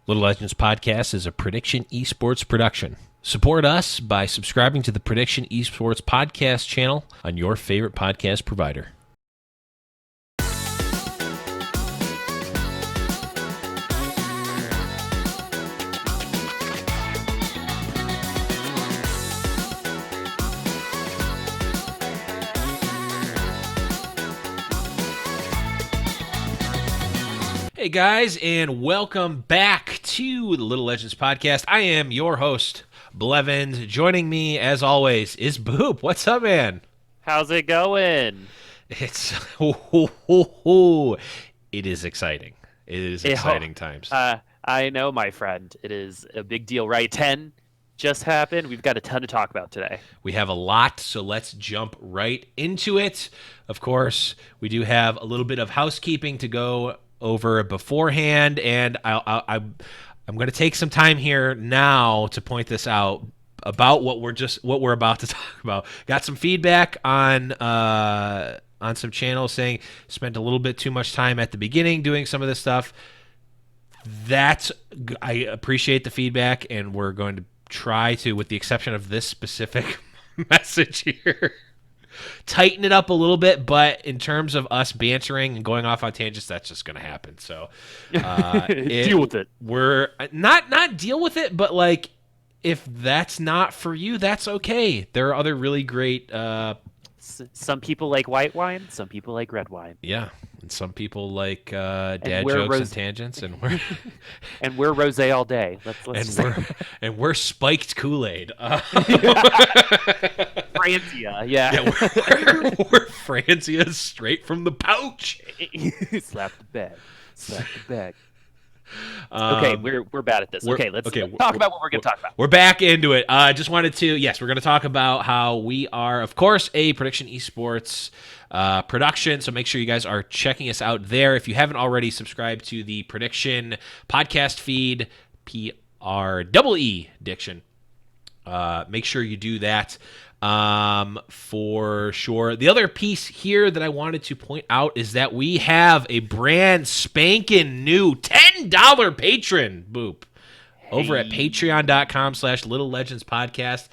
Little Legends Podcast is a Prediction Esports production. Support us by subscribing to the Prediction Esports Podcast channel on your favorite podcast provider. Hey guys, and welcome back to the Little Legends Podcast. I am your host, Blevins. Joining me, as always, is Boop. What's up, man? How's it going? It is exciting. It is exciting times. I know, my friend. It is a big deal, right? 10 just happened. We've got a ton to talk about today. We have a lot, so let's jump right into it. Of course, we do have a little bit of housekeeping to go over beforehand, and I'm going to take some time here now to point this out about what we're about to talk about. Got some feedback on some channels saying spent a little bit too much time at the beginning doing some of this stuff. I appreciate the feedback, and we're going to try to, with the exception of this specific message here, tighten it up a little bit, but in terms of us bantering and going off on tangents, that's just going to happen. So deal with it. We're not deal with it, but like if that's not for you, that's okay. There are other really great. Some people like white wine. Some people like red wine. Yeah, and some people like dad jokes and tangents, and we're and we're rosé all day. And we're spiked Kool-Aid. Francia, yeah. We're Francia straight from the pouch. Slap the bag. Okay, we're bad at this. Let's talk about what we're going to talk about. We're back into it. Just wanted to, we're going to talk about how we are, of course, a Prediction Esports production. So make sure you guys are checking us out there. If you haven't already subscribed to the Prediction podcast feed, PREE Diction, make sure you do that. For sure. The other piece here that I wanted to point out is that we have a brand spanking new $10 patron, Boop, over at patreon.com/Little Legends Podcast.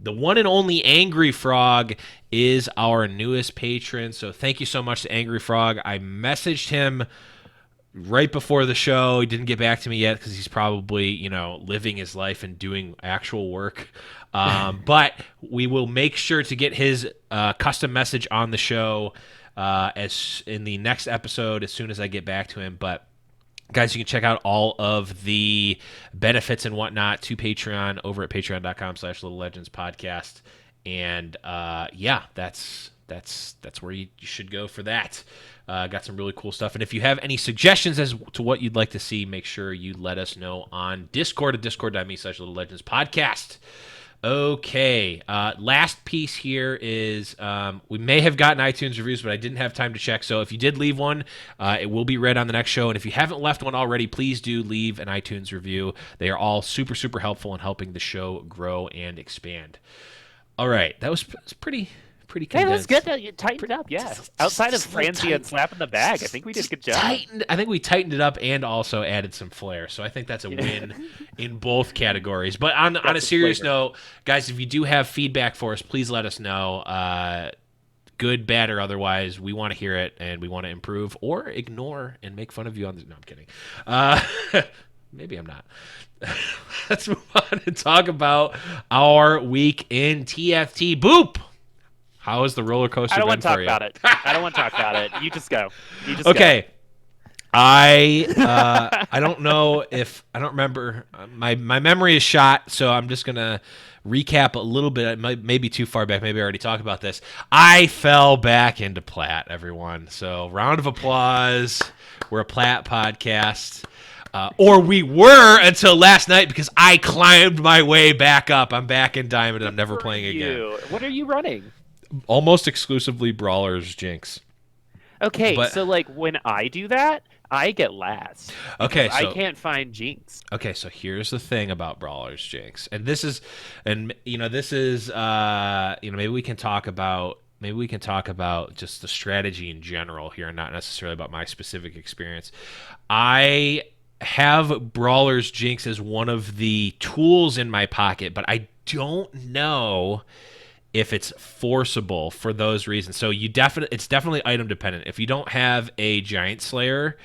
The one and only Angry Frog is our newest patron. So thank you so much to Angry Frog. I messaged him right before the show. He didn't get back to me yet because he's probably, living his life and doing actual work. But we will make sure to get his custom message on the show as in the next episode as soon as I get back to him. But guys, you can check out all of the benefits and whatnot to Patreon over at patreon.com/Little Legends Podcast. And that's where you should go for that. Got some really cool stuff. And if you have any suggestions as to what you'd like to see, make sure you let us know on Discord at discord.me/Little Legends Podcast. Okay, last piece here is we may have gotten iTunes reviews, but I didn't have time to check. So if you did leave one, it will be read on the next show. And if you haven't left one already, please do leave an iTunes review. They are all super, super helpful in helping the show grow and expand. All right, that was pretty condensed. Hey, that's good. You tightened it up, yeah. Outside of Francia and slapping the bag, I think we did a good job. I think we tightened it up and also added some flair. So I think that's a win in both categories. But on a serious note, guys, if you do have feedback for us, please let us know. Good, bad, or otherwise. We want to hear it, and we want to improve or ignore and make fun of you on this. No, I'm kidding. Maybe I'm not. Let's move on and talk about our week in TFT. Boop! How has the roller coaster been for you? I don't want to talk about it. You just go. Okay. I don't know if I don't remember. My memory is shot, so I'm just gonna recap a little bit. It may be too far back. Maybe I already talked about this. I fell back into Plat, everyone. So round of applause. We're a Plat podcast. Or we were until last night because I climbed my way back up. I'm back in Diamond. I'm never playing again. What are you running? Almost exclusively Brawlers Jinx. Okay, so like when I do that, I get last. Okay, so I can't find Jinx. Okay, so here's the thing about Brawlers Jinx, and maybe we can talk about just the strategy in general here, and not necessarily about my specific experience. I have Brawler's Jinx as one of the tools in my pocket, but I don't know if it's forceable for those reasons. So it's definitely item dependent. If you don't have a Giant Slayer,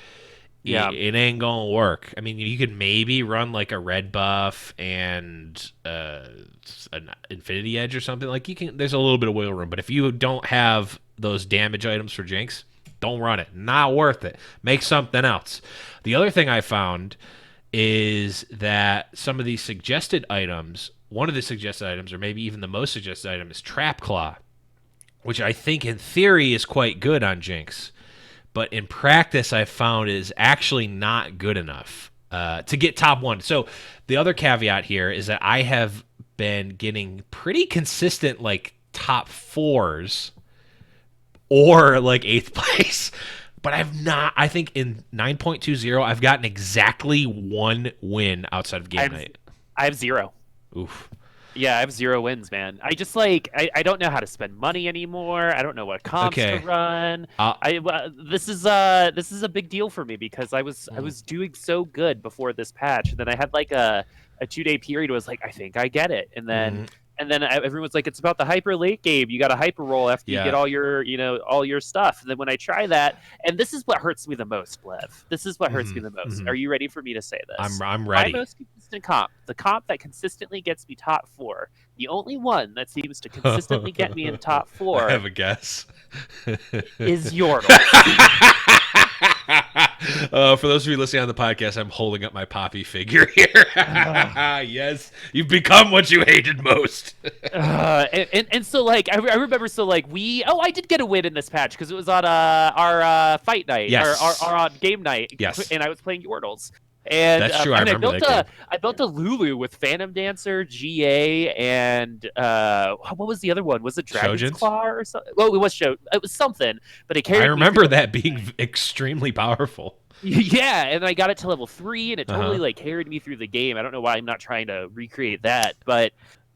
Yeah. it ain't gonna work. I mean, you could maybe run like a red buff and an Infinity Edge or something. Like you can. There's a little bit of wiggle room, but if you don't have those damage items for Jinx, don't run it. Not worth it. Make something else. The other thing I found is that some of these suggested items, one of the suggested items, or maybe even the most suggested item, is Trap Claw, which I think in theory is quite good on Jinx, but in practice I've found is actually not good enough to get top 1. So the other caveat here is that I have been getting pretty consistent like top 4s or like 8th place. But I've not. I think in 9.20, I've gotten exactly 1 win outside of game night. I have 0. Oof. Yeah, I have 0 wins, man. I just like I don't know how to spend money anymore. I don't know what comps to run. This is a big deal for me because I was doing so good before this patch, and then I had like a 2-day period where I was like, I think I get it, and then. And then everyone's like, it's about the hyper late game. You got to hyper roll after you get all your, all your stuff. And then when I try that, and this is what hurts me the most, Blev. This is what hurts me the most. Are you ready for me to say this? I'm ready. My most consistent comp, the comp that consistently gets me top 4, the only one that seems to consistently get me in top 4. I have a guess. Is Yordle. For those of you listening on the podcast, I'm holding up my Poppy figure here. Yes, you've become what you hated most. And so like I remember I did get a win in this patch because it was on our fight night or on game night. Yes, and I was playing Yordles. And that's true. I built a Lulu with Phantom Dancer, GA, and what was the other one? Was it Dragon's Shojin's? Claw or something? Well, it was something, but it carried. I remember that being extremely powerful. Yeah, and I got it to level 3, and it totally like carried me through the game. I don't know why I'm not trying to recreate that, but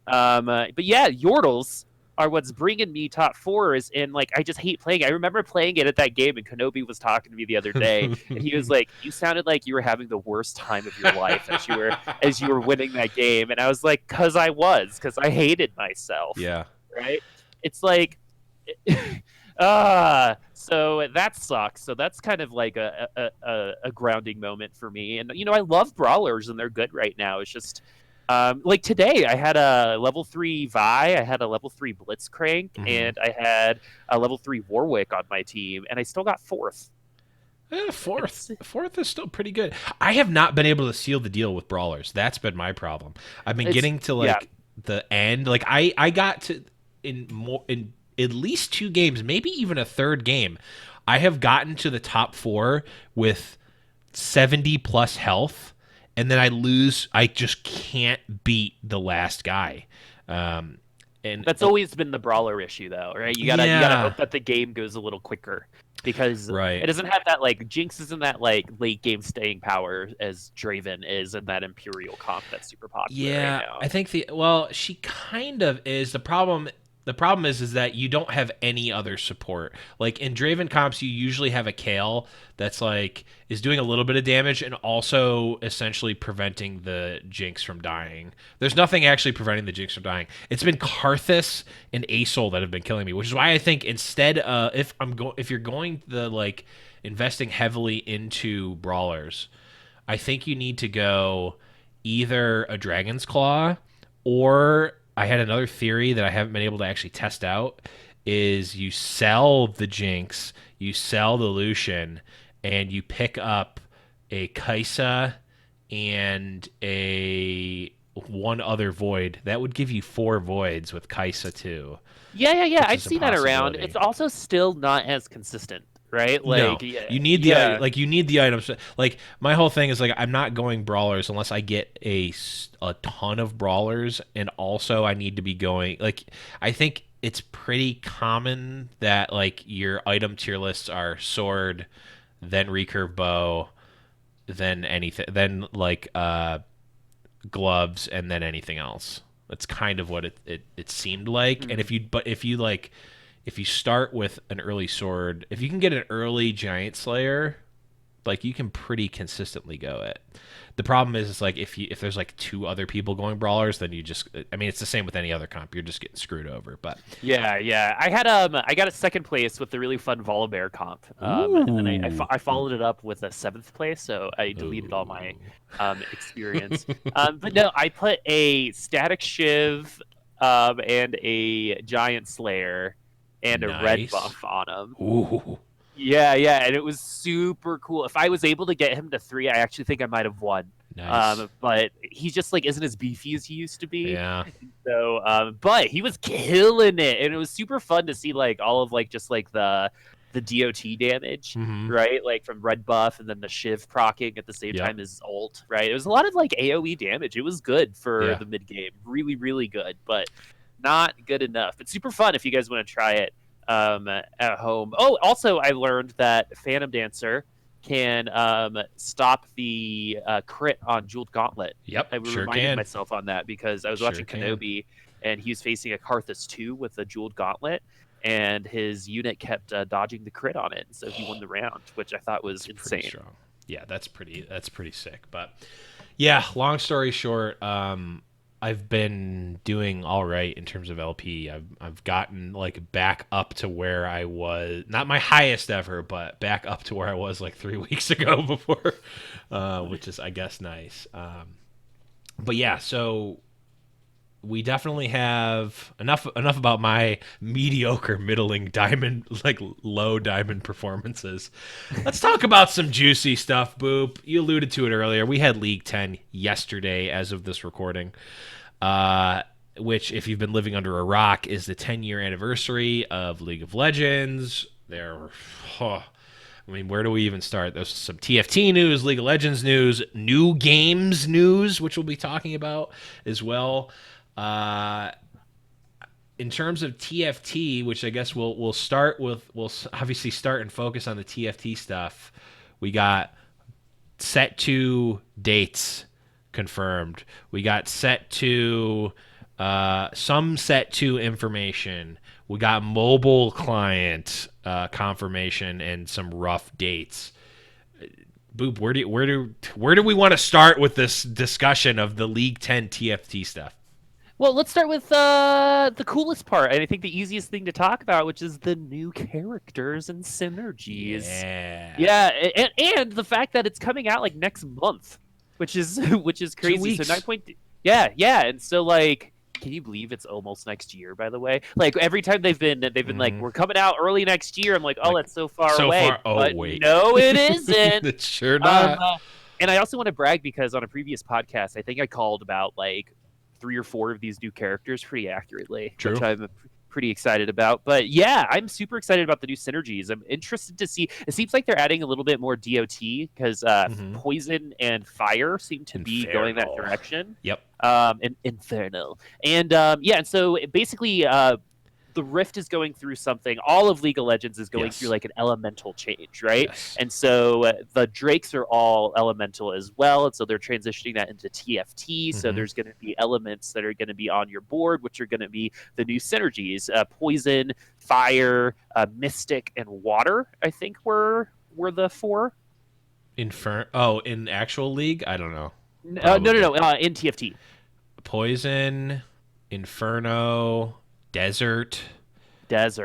yeah, Yordles are what's bringing me top 4s, and like I just hate playing. I remember playing it at that game, and Kenobi was talking to me the other day, and he was like, "You sounded like you were having the worst time of your life as you were winning that game," and I was like, "Cause I hated myself." Yeah, right. It's like, so that sucks. So that's kind of like a grounding moment for me, and I love brawlers, and they're good right now. It's just. Like today, I had a level 3 Vi, I had a level 3 Blitzcrank, and I had a level 3 Warwick on my team, and I still got 4th. Fourth is still pretty good. I have not been able to seal the deal with brawlers. That's been my problem. I've been getting to the end. Like I got to in at least 2 games, maybe even a 3rd game. I have gotten to the top 4 with 70 plus health. And then I lose. I just can't beat the last guy. And that's always been the brawler issue, though, right? You gotta hope that the game goes a little quicker because it doesn't have that like Jinx isn't that like late game staying power as Draven is in that Imperial comp that's super popular. Yeah, right now. I think she kind of is. The problem is that you don't have any other support. Like in Draven comps, you usually have a Kale that's like is doing a little bit of damage and also essentially preventing the Jinx from dying. There's nothing actually preventing the Jinx from dying. It's been Karthus and Asol that have been killing me, which is why I think instead if you're going the like investing heavily into brawlers, I think you need to go either a Dragon's Claw or I had another theory that I haven't been able to actually test out is you sell the Jinx, you sell the Lucian, and you pick up a Kai'Sa and a one other Void. That would give you 4 Voids with Kai'Sa too. Yeah. I've seen that around. It's also still not as consistent. Right? Like you need the items. Like my whole thing is like I'm not going brawlers unless I get a ton of brawlers, and also I need to be going like I think it's pretty common that like your item tier lists are sword, then recurve bow, then anything, then like gloves, and then anything else. That's kind of what it seemed like. And if you start with an early sword, if you can get an early Giant Slayer, Like you can pretty consistently go it. The problem is, it's like if there's like 2 other people going brawlers, then you just, I mean, it's the same with any other comp. You're just getting screwed over. But yeah, I got a 2nd place with the really fun Volibear comp, and then I followed it up with a 7th place, so I deleted all my experience. But no, I put a static shiv, and a giant slayer, and a red buff on him. Ooh. Yeah, and it was super cool. If I was able to get him to 3, I actually think I might have won. Nice. But he just like isn't as beefy as he used to be. Yeah. So, but he was killing it, and it was super fun to see like all of like just like the DOT damage, right? Like from red buff, and then the shiv proccing at the same time as ult, right? It was a lot of like AOE damage. It was good for the mid game, really, really good, but not good enough. It's super fun if you guys want to try it at home. Oh, also I learned that Phantom Dancer can stop the crit on Jeweled Gauntlet. Yep, I reminded myself on that because I was watching Kenobi, and he was facing a Karthus 2 with a Jeweled Gauntlet, and his unit kept dodging the crit on it, so he won the round, which I thought was insane. Strong. Yeah, that's pretty sick. But yeah, long story short, I've been doing all right in terms of LP. I've gotten like back up to where I was, not my highest ever, but back up to where I was like 3 weeks ago before, which is, I guess, nice. But yeah, so we definitely have enough about my mediocre, middling diamond, like low diamond performances. Let's talk about some juicy stuff, Boop. You alluded to it earlier. We had League 10 yesterday as of this recording, which, if you've been living under a rock, is the 10-year anniversary of League of Legends. I mean, where do we even start? There's some TFT news, League of Legends news, new games news, which we'll be talking about as well. In terms of TFT, which I guess we'll start with, we'll obviously start and focus on the TFT stuff. We got set 2 dates confirmed. We got set 2, some set 2 information. We got mobile client confirmation and some rough dates. Boop, where do we want to start with this discussion of the League 10 TFT stuff? Well, let's start with the coolest part, and I think the easiest thing to talk about, which is the new characters and synergies. Yeah, and the fact that it's coming out like next month, which is crazy. 2 weeks. So 9. Yeah, and so like, can you believe it's almost next year? By the way, like every time they've been like, we're coming out early next year. I'm like, oh, that's so far away. Oh, wait, no, it isn't. It's sure not. And I also want to brag because on a previous podcast, I think I called about like 3 or 4 of these new characters pretty accurately, which I'm pretty excited about. But yeah, I'm super excited about the new synergies. I'm interested to see. It seems like they're adding a little bit more DOT because poison and fire seem to be going that direction. Yep. And infernal. And and so basically the Rift is going through something. All of League of Legends is going through like an elemental change, right? Yes. And so the Drakes are all elemental as well, and so they're transitioning that into TFT. So there's going to be elements that are going to be on your board, which are going to be the new synergies: poison, fire, mystic, and water. I think were the 4. In actual League, I don't know. No. In TFT, poison, inferno, desert, that's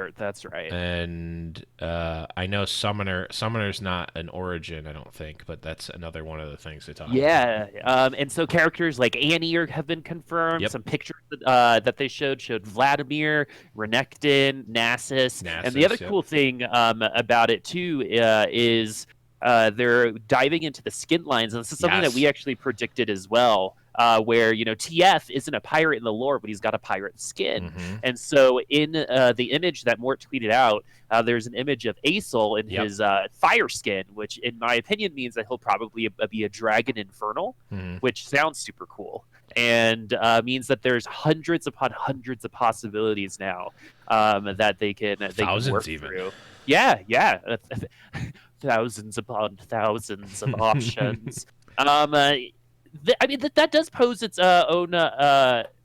right. And I know summoner's not an origin, I don't think, but that's another one of the things they talk about. And so characters like Annie have been confirmed. Some pictures that they showed Vladimir, Renekton, Nasus. And the other cool thing about it too is they're diving into the skin lines, and this is something that we actually predicted as well. Where TF isn't a pirate in the lore, but he's got a pirate skin. And so in the image that Mort tweeted out, there's an image of Aesol in his fire skin, which in my opinion means that he'll probably be a dragon infernal, which sounds super cool, and means that there's hundreds upon hundreds of possibilities now that they can work through. Yeah. Thousands upon thousands of options. I mean, that does pose its own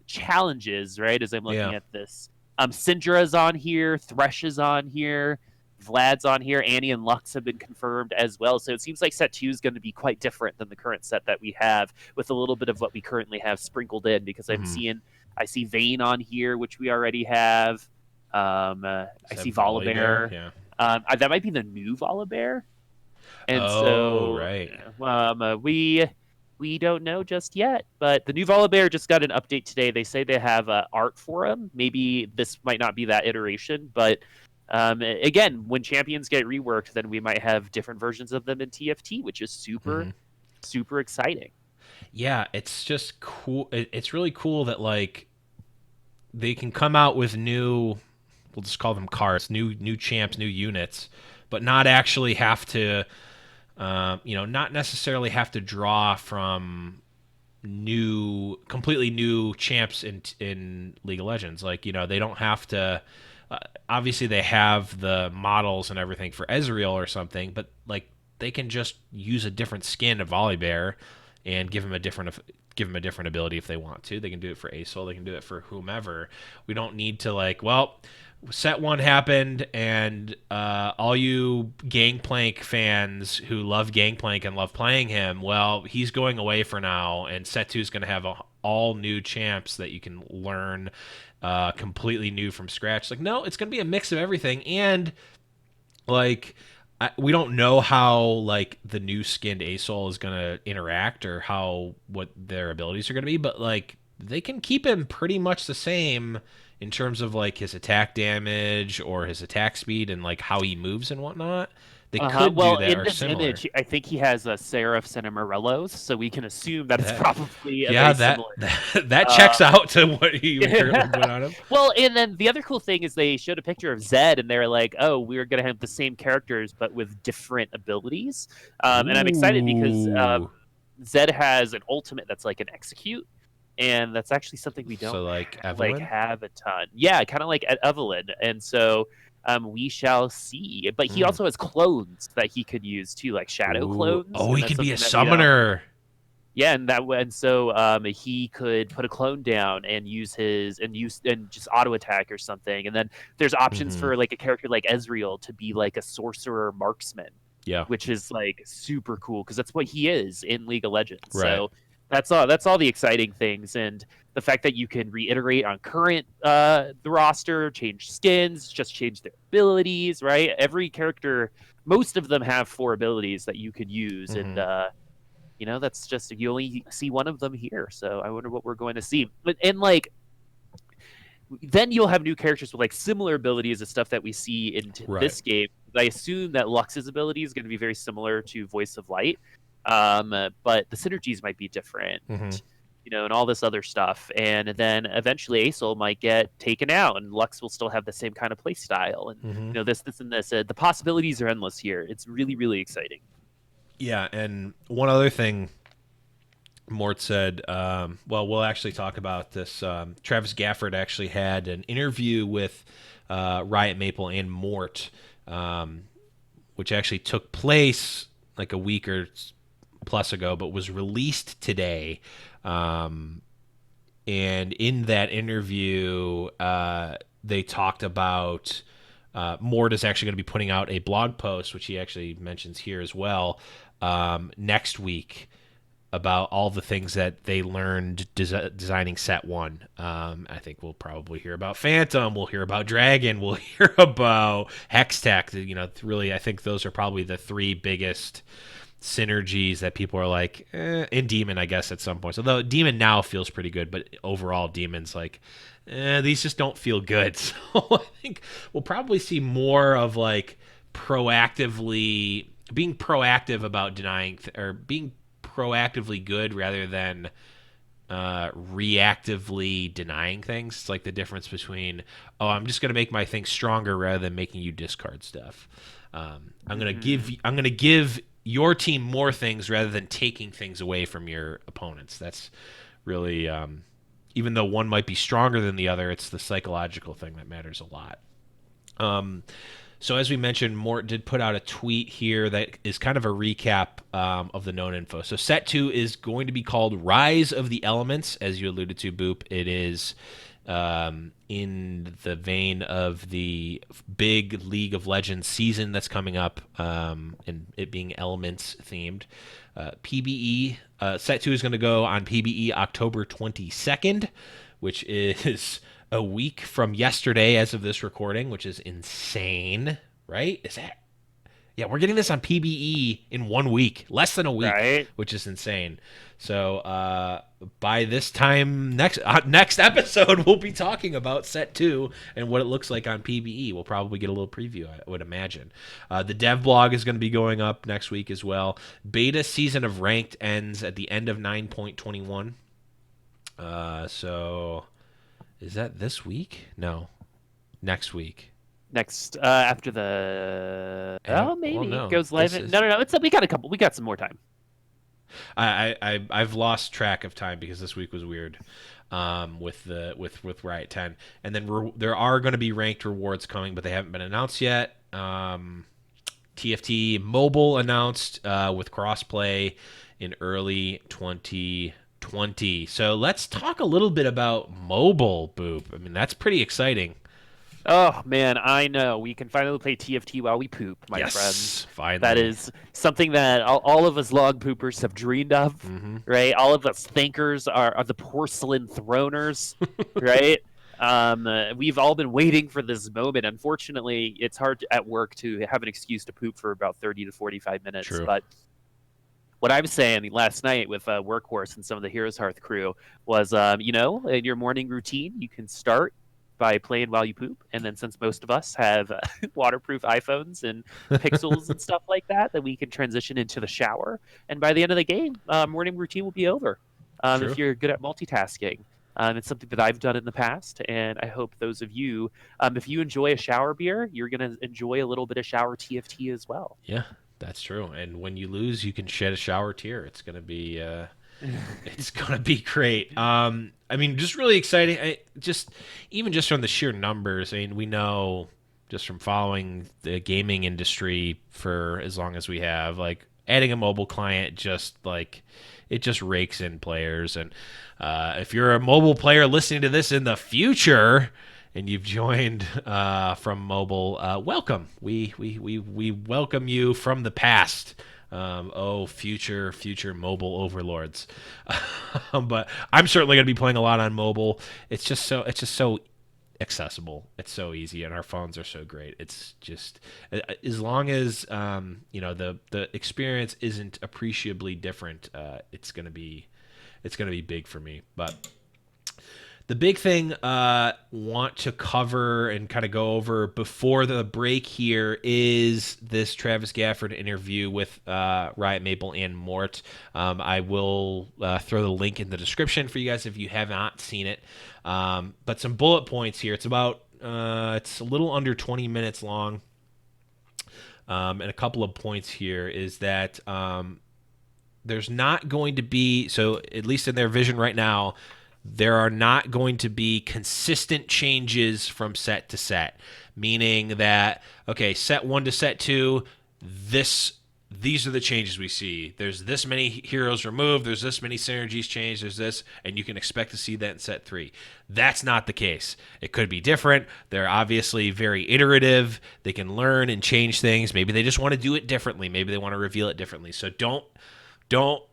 challenges, right? As I'm looking at this, Syndra's on here, Thresh is on here, Vlad's on here. Annie and Lux have been confirmed as well. So it seems like set 2 is going to be quite different than the current set that we have, with a little bit of what we currently have sprinkled in, because I see Vayne on here, which we already have. I see Volibear. Yeah. That might be the new Volibear. And right. We don't know just yet, but the new Volibear just got an update today. They say they have art for him. Maybe this might not be that iteration, but again, when champions get reworked, then we might have different versions of them in TFT, which is super exciting. Yeah, it's just cool. It's really cool that like they can come out with new, we'll just call them cards, new champs, new units, but not actually have to, not necessarily have to draw from completely new champs in League of Legends. Like, they don't have to. Obviously, they have the models and everything for Ezreal or something, but like they can just use a different skin of Volibear and give him a different ability if they want to. They can do it for Asol. They can do it for whomever. We don't need to set 1 happened, and all you Gangplank fans who love Gangplank and love playing him, well, he's going away for now, and set 2 is going to have all new champs that you can learn completely new from scratch. Like, no, it's going to be a mix of everything, and we don't know how the new skinned Asol is going to interact or what their abilities are going to be, but they can keep him pretty much the same in terms of his attack damage or his attack speed and how he moves and whatnot. They could do that in or this similar. image, I think he has a Seraphs and a Morellos, so we can assume that it's probably similar. That checks out to what you currently put on him. Well, and then the other cool thing is they showed a picture of Zed, and they're like, "Oh, we're gonna have the same characters but with different abilities." And I'm excited because Zed has an ultimate that's like an execute, and that's actually something we don't have a ton. Yeah, kind of like Evelyn, and so. We shall see. But he also has clones that he could use too, like shadow clones. Oh, he could be a summoner. Yeah, and so he could put a clone down and use and just auto attack or something. And then there's options for a character like Ezreal to be like a sorcerer marksman. Yeah, which is super cool because that's what he is in League of Legends. Right. So that's all the exciting things, and the fact that you can reiterate on current the roster, change skins, just change their abilities, right? Every character, most of them have 4 abilities that you could use, and that's just, you only see one of them here. So I wonder what we're going to see. And then you'll have new characters with similar abilities and stuff that we see in this game. I assume that Lux's ability is going to be very similar to Voice of Light. But the synergies might be different, and all this other stuff. And then eventually Asol might get taken out, and Lux will still have the same kind of play style. And this and this. The possibilities are endless here. It's really, really exciting. Yeah, and one other thing Mort said, we'll actually talk about this. Travis Gafford actually had an interview with Riot Maple and Mort, which actually took place a week or plus ago, but was released today. And in that interview, they talked about Mort is actually going to be putting out a blog post, which he actually mentions here as well, next week, about all the things that they learned designing set 1. I think we'll probably hear about Phantom, we'll hear about Dragon, we'll hear about Hextech. Really, I think those are probably the 3 biggest synergies that people are in Demon, I guess, at some point. So Demon now feels pretty good, but overall Demon's these just don't feel good. So I think we'll probably see more of proactively being proactive about denying or being proactively good rather than reactively denying things. It's the difference between, I'm just going to make my thing stronger rather than making you discard stuff. I'm going to give your team more things rather than taking things away from your opponents. That's really, even though one might be stronger than the other, it's the psychological thing that matters a lot. So as we mentioned, Mort did put out a tweet here that is kind of a recap of the known info. So set 2 is going to be called Rise of the Elements, as you alluded to, Boop. It is in the vein of the big League of Legends season that's coming up, and it being elements themed. PBE Set 2 is going to go on PBE October 22nd, which is a week from yesterday as of this recording, which is insane, right? Is that? Yeah, we're getting this on PBE in 1 week, less than a week, right? Which is insane. So by this time next episode, we'll be talking about Set 2 and what it looks like on PBE. We'll probably get a little preview, I would imagine. The dev blog is going to be going up next week as well. Beta season of Ranked ends at the end of 9.21. So is that this week? No, next week. Next after the maybe well, no. It goes live. No. We got some more time. I've lost track of time because this week was weird, with Riot 10, and then there are going to be ranked rewards coming, but they haven't been announced yet. TFT Mobile announced with crossplay in early 2020. So let's talk a little bit about mobile, Boop. I mean, that's pretty exciting. Oh man, I know. We can finally play TFT while we poop, my friends. Finally. That is something that all of us log poopers have dreamed of, right? All of us thinkers are the porcelain throners, right? We've all been waiting for this moment. Unfortunately, it's hard at work to have an excuse to poop for about 30 to 45 minutes. True. But what I was saying last night with Workhorse and some of the Heroes Hearth crew was, in your morning routine, you can start by playing while you poop, and then since most of us have waterproof iPhones and Pixels and stuff like that we can transition into the shower, and by the end of the game, morning routine will be over. If you're good at multitasking. It's something that I've done in the past, and I hope those of you, if you enjoy a shower beer, you're going to enjoy a little bit of shower TFT as well. Yeah, that's true. And when you lose, you can shed a shower tear. It's going to be it's going to be great. I mean, just really exciting. Even just from the sheer numbers. I mean, we know just from following the gaming industry for as long as we have, like adding a mobile client just rakes in players. And if you're a mobile player listening to this in the future and you've joined from mobile, welcome. We welcome you from the past. Future mobile overlords. But I'm certainly going to be playing a lot on mobile. It's just so accessible. It's so easy, and our phones are so great. It's just, as long as the experience isn't appreciably different, it's gonna be big for me. But the big thing want to cover and kind of go over before the break here is this Travis Gafford interview with Riot Maple and Mort. I will throw the link in the description for you guys if you have not seen it. But some bullet points here. It's a little under 20 minutes long. And a couple of points here is that there's not going to be, so at least in their vision right now, there are not going to be consistent changes from set to set, meaning that, okay, set 1 to set 2, these are the changes we see. There's this many heroes removed, there's this many synergies changed, there's this, and you can expect to see that in set 3. That's not the case. It could be different. They're obviously very iterative. They can learn and change things. Maybe they just want to do it differently. Maybe they want to reveal it differently. So don't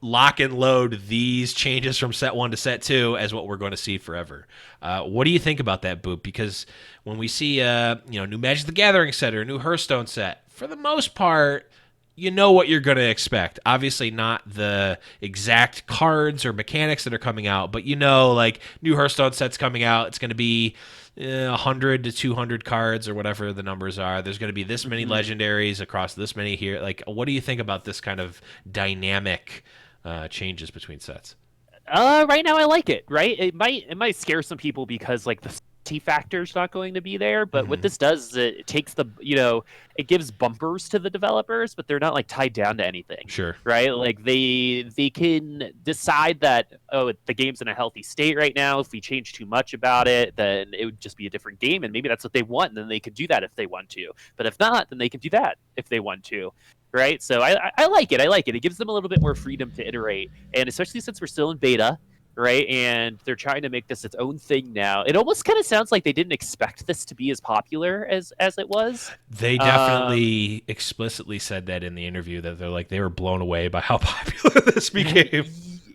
lock and load these changes from set 1 to set 2 as what we're going to see forever. What do you think about that, Boop? Because when we see new Magic the Gathering set or a new Hearthstone set, for the most part, you know what you're going to expect. Obviously not the exact cards or mechanics that are coming out, but like new Hearthstone set's coming out, it's going to be 100 to 200 cards or whatever the numbers are. There's going to be this many legendaries across this many here. Like, what do you think about this kind of dynamic changes between sets? Right now I like it. Right, it might scare some people because like the factor's not going to be there, but what this does is it takes it gives bumpers to the developers, but they're not like tied down to anything. Sure. Right, like they can decide that the game's in a healthy state right now. If we change too much about it, then it would just be a different game, and maybe that's what they want, and then they could do that if they want to. But if not, then they can do that if they want to. Right, so I like it. It gives them a little bit more freedom to iterate, and especially since we're still in beta, right? And they're trying to make this its own thing now. It almost kind of sounds like they didn't expect this to be as popular as it was. They definitely explicitly said that in the interview, that they're like, they were blown away by how popular this became.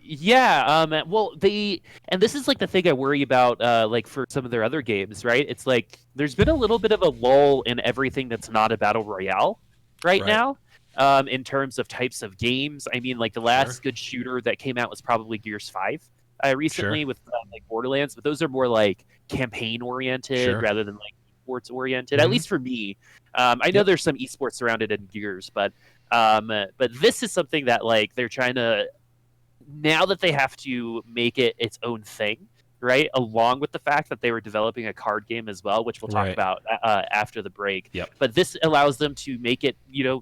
Yeah, well, and this is like the thing I worry about, like for some of their other games, right? It's like there's been a little bit of a lull in everything that's not a battle royale right now, in terms of types of games. I mean, like the last good shooter that came out was probably Gears 5 recently with like Borderlands, but those are more like campaign oriented rather than like esports oriented, at least for me. I know there's some esports around it in Gears, but this is something that like they're trying to, now that they have to make it its own thing, right? Along with the fact that they were developing a card game as well, which we'll talk about after the break. But this allows them to make it,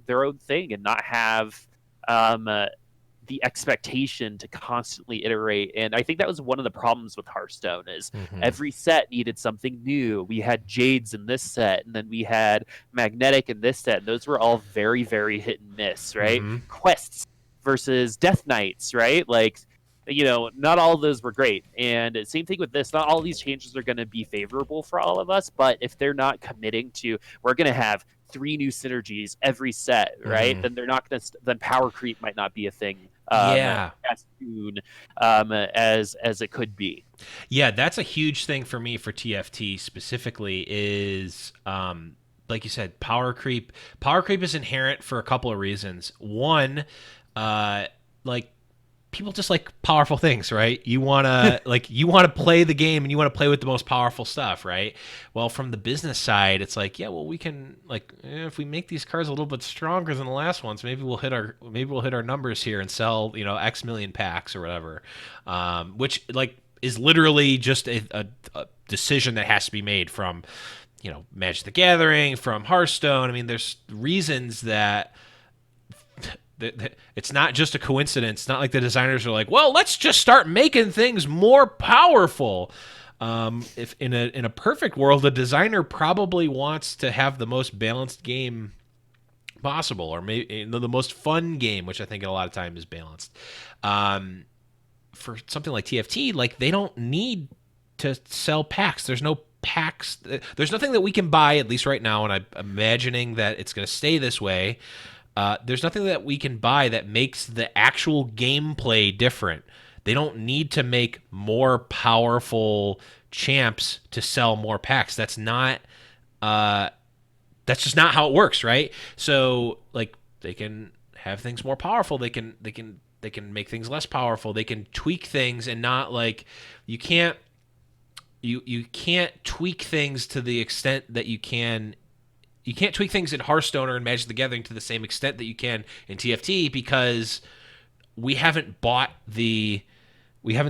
their own thing and not have the expectation to constantly iterate. And I think that was one of the problems with Hearthstone is every set needed something new. We had Jades in this set, and then we had Magnetic in this set. Those were all very, very hit and miss, right? Quests versus Death Knights, right? Like, not all of those were great. And same thing with this. Not all of these changes are going to be favorable for all of us, but if they're not committing to, we're going to have 3 new synergies every set, right? Then they're not going to. Then power creep might not be a thing. As soon as it could be. Yeah, that's a huge thing for me for TFT specifically is like you said, power creep. Power creep is inherent for a couple of reasons. One, like people just like powerful things, right? You want to play the game and you want to play with the most powerful stuff, right? Well, from the business side, it's like, yeah, well, we can if we make these cards a little bit stronger than the last ones, maybe we'll hit our numbers here and sell, X million packs or whatever. Which like is literally just a decision that has to be made from, Magic the Gathering, from Hearthstone. I mean, there's reasons that it's not just a coincidence. It's not like the designers are like, well, let's just start making things more powerful. If in a perfect world, the designer probably wants to have the most balanced game possible, or maybe the most fun game, which I think a lot of time is balanced. For something like TFT, like they don't need to sell packs. There's no packs. There's nothing that we can buy, at least right now, and I'm imagining that it's going to stay this way. There's nothing that we can buy that makes the actual gameplay different. They don't need to make more powerful champs to sell more packs. That's just not how it works, right? So like they can have things more powerful. They can make things less powerful. They can tweak things and not like you can't tweak things to the extent that you can. You can't tweak things in Hearthstone or in Magic the Gathering to the same extent that you can in TFT because we haven't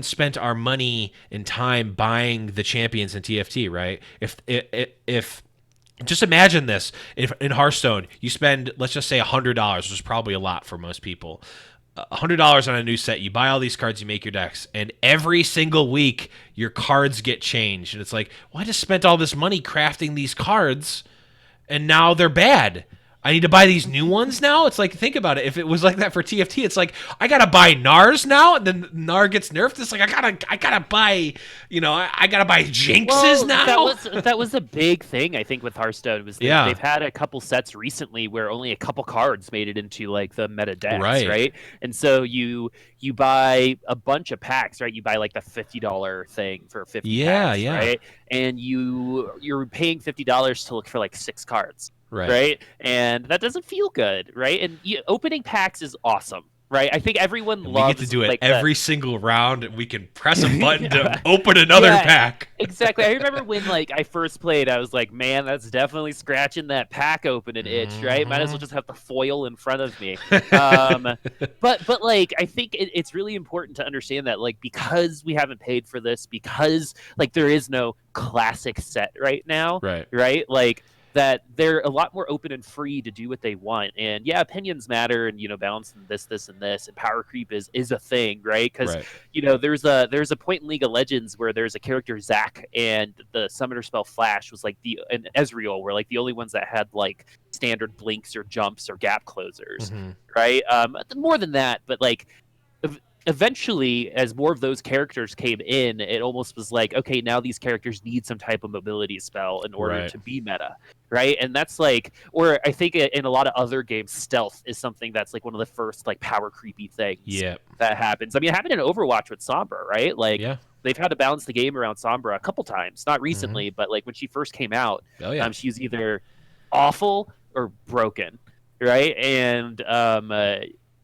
spent our money and time buying the champions in TFT, right? If just imagine this, if in Hearthstone you spend, let's just say $100, which is probably a lot for most people, $100 on a new set, you buy all these cards, you make your decks, and every single week your cards get changed, and it's like, well, I just spent all this money crafting these cards, and now they're bad. I need to buy these new ones now? It's like, think about it. If it was like that for TFT, it's like, I gotta buy Nars now, and then Nar gets nerfed. It's like, I gotta buy, I gotta buy Jinxes now? That was a big thing, I think, with Hearthstone, was they've had a couple sets recently where only a couple cards made it into, like, the meta decks, right? And so you buy a bunch of packs, right? You buy, like, the $50 thing for 50 packs, right? And you're paying $50 to look for, like, 6 cards. Right. And that doesn't feel good, right? And opening packs is awesome, right? I think everyone loves. We get to do it every single round, and we can press a button to open another pack. Exactly. I remember when I first played, I was like, man, that's definitely scratching that pack open an itch, right? Might as well just have the foil in front of me. But I think it's really important to understand that because we haven't paid for this, because there is no classic set right now, right? That they're a lot more open and free to do what they want. And opinions matter, and balancing this and this, and power creep is a thing, right? Because there's a point in League of Legends where there's a character Zac, and the summoner spell Flash was and Ezreal were the only ones that had standard blinks or jumps or gap closers, right? More than that, but eventually, as more of those characters came in, it almost was like, okay, now these characters need some type of mobility spell in order to be meta, right? And that's like, or I think in a lot of other games, stealth is something that's like one of the first like power creepy things that happens. I mean, it happened in Overwatch with Sombra, right? Like, they've had to balance the game around Sombra a couple times, not recently, but like when she first came out, she was either awful or broken, right? And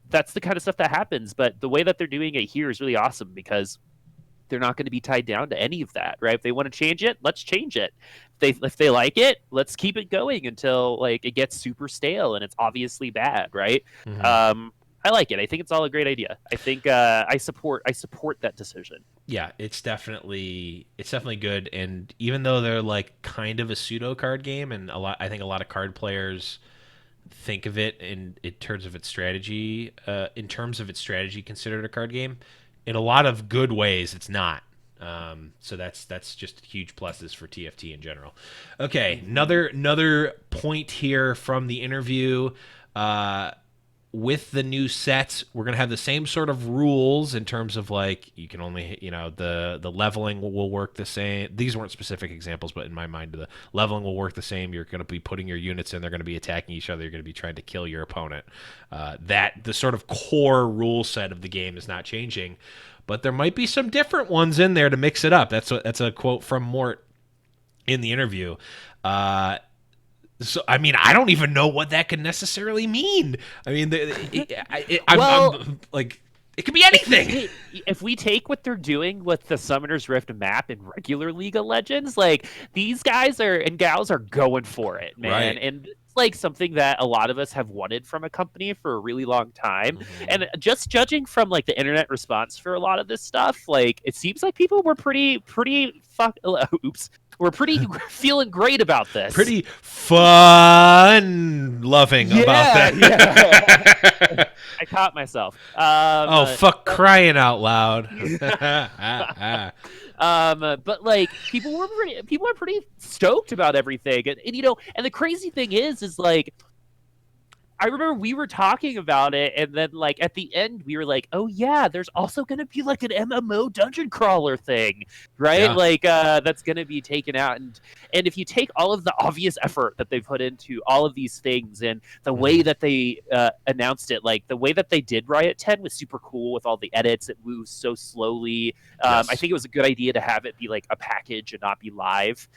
that's the kind of stuff that happens. But the way that they're doing it here is really awesome because they're not going to be tied down to any of that, right? If they want to change it, let's change it. If they like it, let's keep it going until like it gets super stale and it's obviously bad, right? I like it. I think it's all a great idea. I think I support that decision. Yeah, it's definitely good. And even though they're like kind of a pseudo card game, and I think a lot of card players think of it in terms of its strategy, considered a card game. In a lot of good ways, it's not. So that's just huge pluses for TFT in general. Okay, another point here from the interview. With the new sets, we're going to have the same sort of rules in terms of like you can only, the leveling will work the same. These weren't specific examples, but in my mind, the leveling will work the same. You're going to be putting your units in. They're going to be attacking each other. You're going to be trying to kill your opponent. That the sort of core rule set of the game is not changing, but there might be some different ones in there to mix it up. That's a quote from Mort in the interview. So, I mean, I don't even know what that could necessarily mean. I mean, I'm like, it could be anything. If we take what they're doing with the Summoner's Rift map in regular League of Legends, like, these guys and gals are going for it, man. Right. And it's like something that a lot of us have wanted from a company for a really long time. And just judging from like the internet response for a lot of this stuff, like, it seems like people were pretty we're pretty feeling great about this. Pretty fun loving about that. Yeah. I caught myself. Fuck, crying out loud. But like people are pretty stoked about everything. And and the crazy thing is like, I remember we were talking about it, and then like at the end we were like, oh yeah, there's also going to be like an MMO dungeon crawler thing, right? Yeah. Like that's going to be taken out. And if you take all of the obvious effort that they put into all of these things and the way that they announced it, like the way that they did Riot 10 was super cool with all the edits. It moves so slowly. I think it was a good idea to have it be like a package and not be live.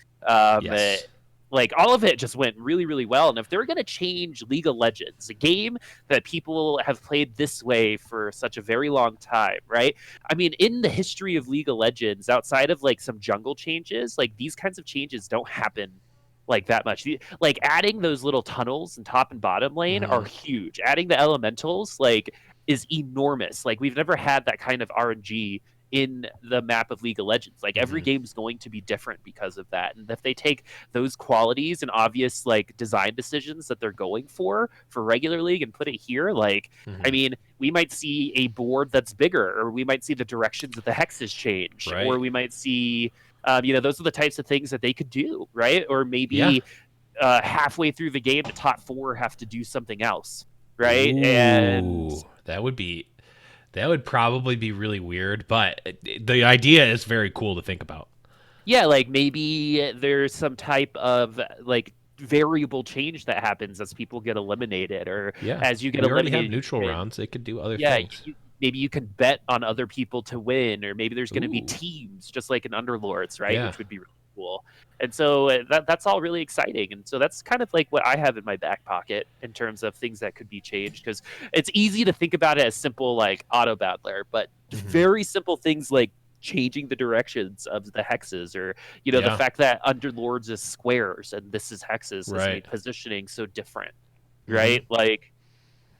Like, all of it just went really, really well. And if they're going to change League of Legends, a game that people have played this way for such a very long time, right? I mean, in the history of League of Legends, outside of, like, some jungle changes, like, these kinds of changes don't happen, like, that much. Like, adding those little tunnels in top and bottom lane are huge. Adding the elementals, like, is enormous. Like, we've never had that kind of RNG in the map of League of Legends. Like, every game is going to be different because of that. And if they take those qualities and obvious like design decisions that they're going for regular League and put it here, like, I mean, we might see a board that's bigger, or we might see the directions of the hexes change, or we might see, those are the types of things that they could do, right? Or maybe halfway through the game, the top 4 have to do something else, right? Ooh, and that would probably be really weird, but the idea is very cool to think about. Yeah, like maybe there's some type of like variable change that happens as people get eliminated, or as you get eliminated. We already have neutral rounds. They could do other things. Maybe you can bet on other people to win, or maybe there's going to be teams just like in Underlords, right? Which would be really cool. And so that's all really exciting. And so that's kind of like what I have in my back pocket in terms of things that could be changed, because it's easy to think about it as simple like auto battler, but very simple things like changing the directions of the hexes, or the fact that Underlords is squares and this is hexes has made positioning so different, right? Like,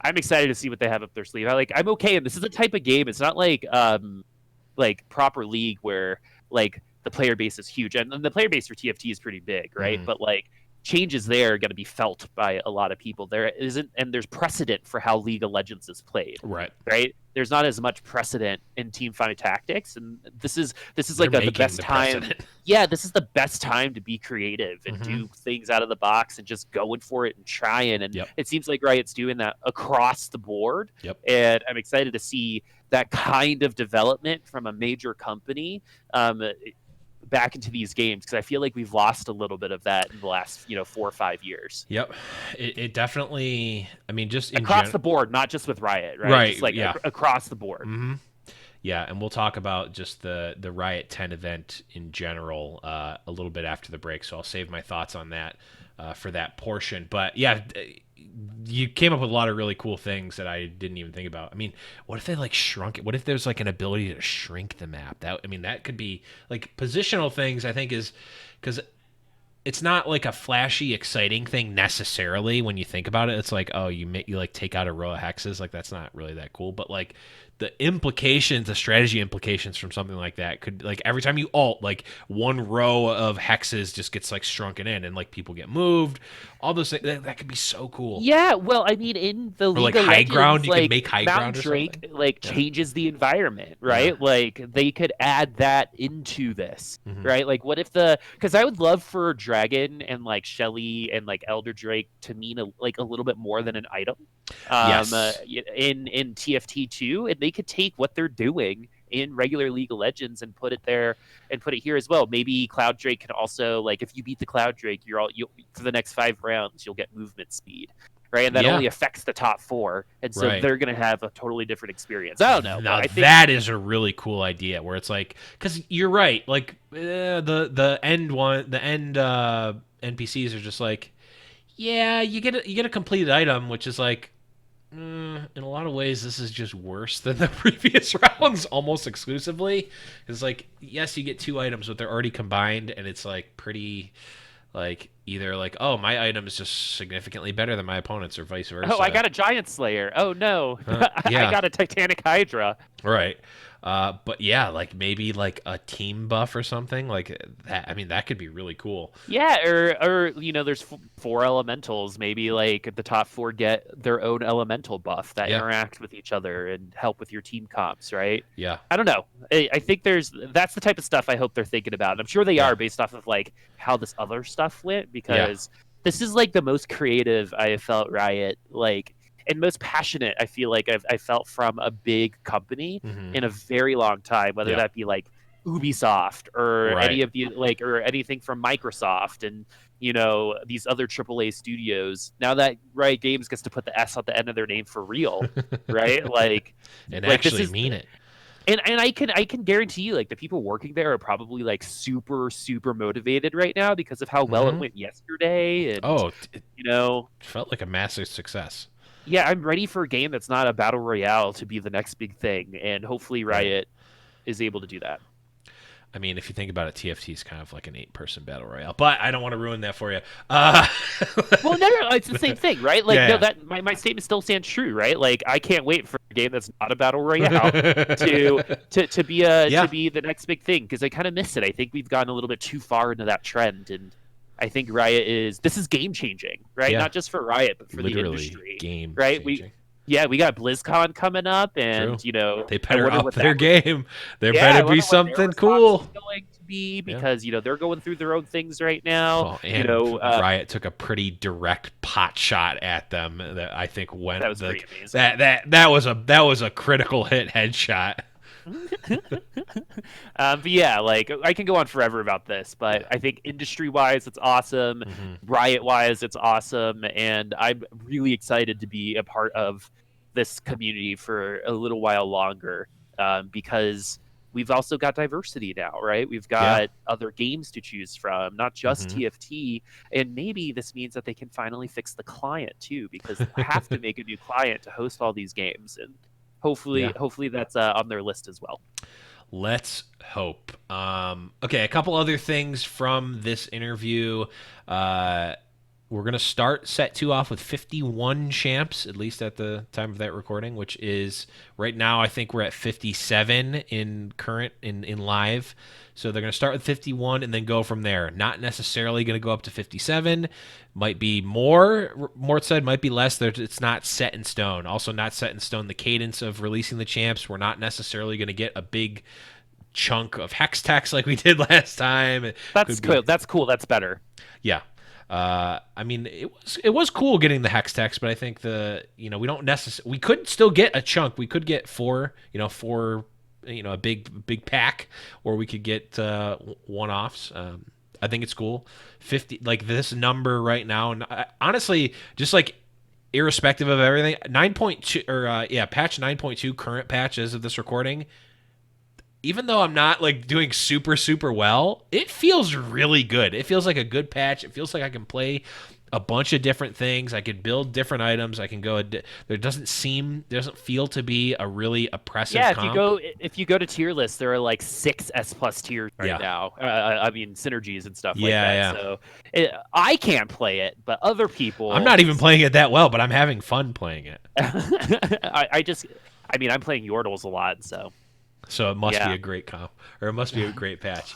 I'm excited to see what they have up their sleeve. I'm okay, and this is a type of game. It's not like proper League where like the player base is huge, and the player base for TFT is pretty big, right? But like changes there are going to be felt by a lot of people. There isn't, and there's precedent for how League of Legends is played. Right. There's not as much precedent in team-fighting tactics, and this is like the best time. Yeah, this is the best time to be creative and do things out of the box and just going for it and trying. And it seems like Riot's doing that across the board. And I'm excited to see that kind of development from a major company back into these games, because I feel like we've lost a little bit of that in the last 4 or 5 years. It definitely, I mean, just across the board, not just with Riot, right? Just like across the board. Yeah, and we'll talk about just the Riot 10 event in general a little bit after the break, so I'll save my thoughts on that for that portion. But yeah, you came up with a lot of really cool things that I didn't even think about. I mean, what if they like shrunk it? What if there's like an ability to shrink the map? That could be like positional things, I think, is because it's not like a flashy, exciting thing necessarily when you think about it. It's like, oh, you like take out a row of hexes, like that's not really that cool. But like the implications, the strategy implications from something like that could, like every time you ult, like one row of hexes just gets like shrunken in, and like people get moved. All those things that could be so cool. Yeah, well, I mean, in the League of high Legends, ground, you like, could make high ground or Drake something. Changes the environment, right? Like they could add that into this, right? Like what if because I would love for Dragon and like Shelly and like Elder Drake to mean a little bit more than an item. In TFT 2, and they could take what they're doing in regular League of Legends and put it there and put it here as well. Maybe Cloud Drake can also, like, if you beat the Cloud Drake, you'll for the next 5 rounds you'll get movement speed, right? And that only affects the top 4, and so they're gonna have a totally different experience. I don't know. Now that is a really cool idea, where it's like, because you're right, like the end NPCs are just like, yeah, you get a completed item, which is like, in a lot of ways, this is just worse than the previous rounds, almost exclusively. It's like, yes, you get 2 items, but they're already combined, and it's like pretty, like either like, oh, my item is just significantly better than my opponent's, or vice versa. Oh, I got a Giant Slayer. Oh no, I got a Titanic Hydra. Right. But yeah, like maybe like a team buff or something like that. I mean, that could be really cool. Yeah, or there's 4 elementals. Maybe like the top 4 get their own elemental buff that interact with each other and help with your team comps, right? Yeah. I don't know. I think that's the type of stuff I hope they're thinking about. And I'm sure they are, based off of like how this other stuff went, because this is like the most creative I have felt Riot like. And most passionate, I feel like I felt from a big company in a very long time, whether that be like Ubisoft or any of the or anything from Microsoft and these other AAA studios. Now that Riot Games gets to put the S on the end of their name for real, right? Like, and actually mean it. And I can guarantee you, like, the people working there are probably like super motivated right now because of how well it went yesterday. And it felt like a massive success. Yeah, I'm ready for a game that's not a battle royale to be the next big thing, and hopefully Riot is able to do that. I mean, if you think about it, TFT is kind of like an 8-person battle royale, but I don't want to ruin that for you. Well, no, it's the same thing, right? Like, that my statement still stands true, right? Like, I can't wait for a game that's not a battle royale to be the next big thing, because I kind of miss it. I think we've gotten a little bit too far into that trend, and I think this is game changing, right? Not just for Riot, but for the industry. Game right? Changing. We got BlizzCon coming up, and they better up their game. There better be something cool. Going to be, because they're going through their own things right now. And Riot took a pretty direct pot shot at them that I think went. That was pretty amazing. That was a critical hit headshot. But yeah, like, I can go on forever about this, but I think industry-wise it's awesome, Riot-wise it's awesome, and I'm really excited to be a part of this community for a little while longer, because we've also got diversity now, right? We've got other games to choose from, not just TFT, and maybe this means that they can finally fix the client too, because they have to make a new client to host all these games, and hopefully that's on their list as well. Let's hope. Okay, a couple other things from this interview. we're going to start set 2 off with 51 champs, at least at the time of that recording, which is right now I think we're at 57 in current in live. So they're going to start with 51 and then go from there. Not necessarily going to go up to 57. Might be more. Mort said might be less. It's not set in stone. Also not set in stone the cadence of releasing the champs. We're not necessarily going to get a big chunk of hex text like we did last time. That's cool. That's cool. That's better. Yeah. I mean, it was cool getting the hex text, but I think we don't necessarily, we could still get a chunk. We could get four, a big pack, or we could get one-offs. I think it's cool. 50, like this number right now, and honestly, just like irrespective of everything, 9.2 or patch 9.2 current patch as of this recording. Even though I'm not like doing super, super well, it feels really good. It feels like a good patch. It feels like I can play a bunch of different things. I can build different items. I can go. There doesn't feel to be a really oppressive. Yeah, comp. if you go to tier lists, there are like 6 S+ tiers right now. I mean synergies and stuff like that. Yeah. So I can't play it, but other people. I'm not even playing it that well, but I'm having fun playing it. I'm playing Yordles a lot, so. So it must be a great comp, or it must be a great patch.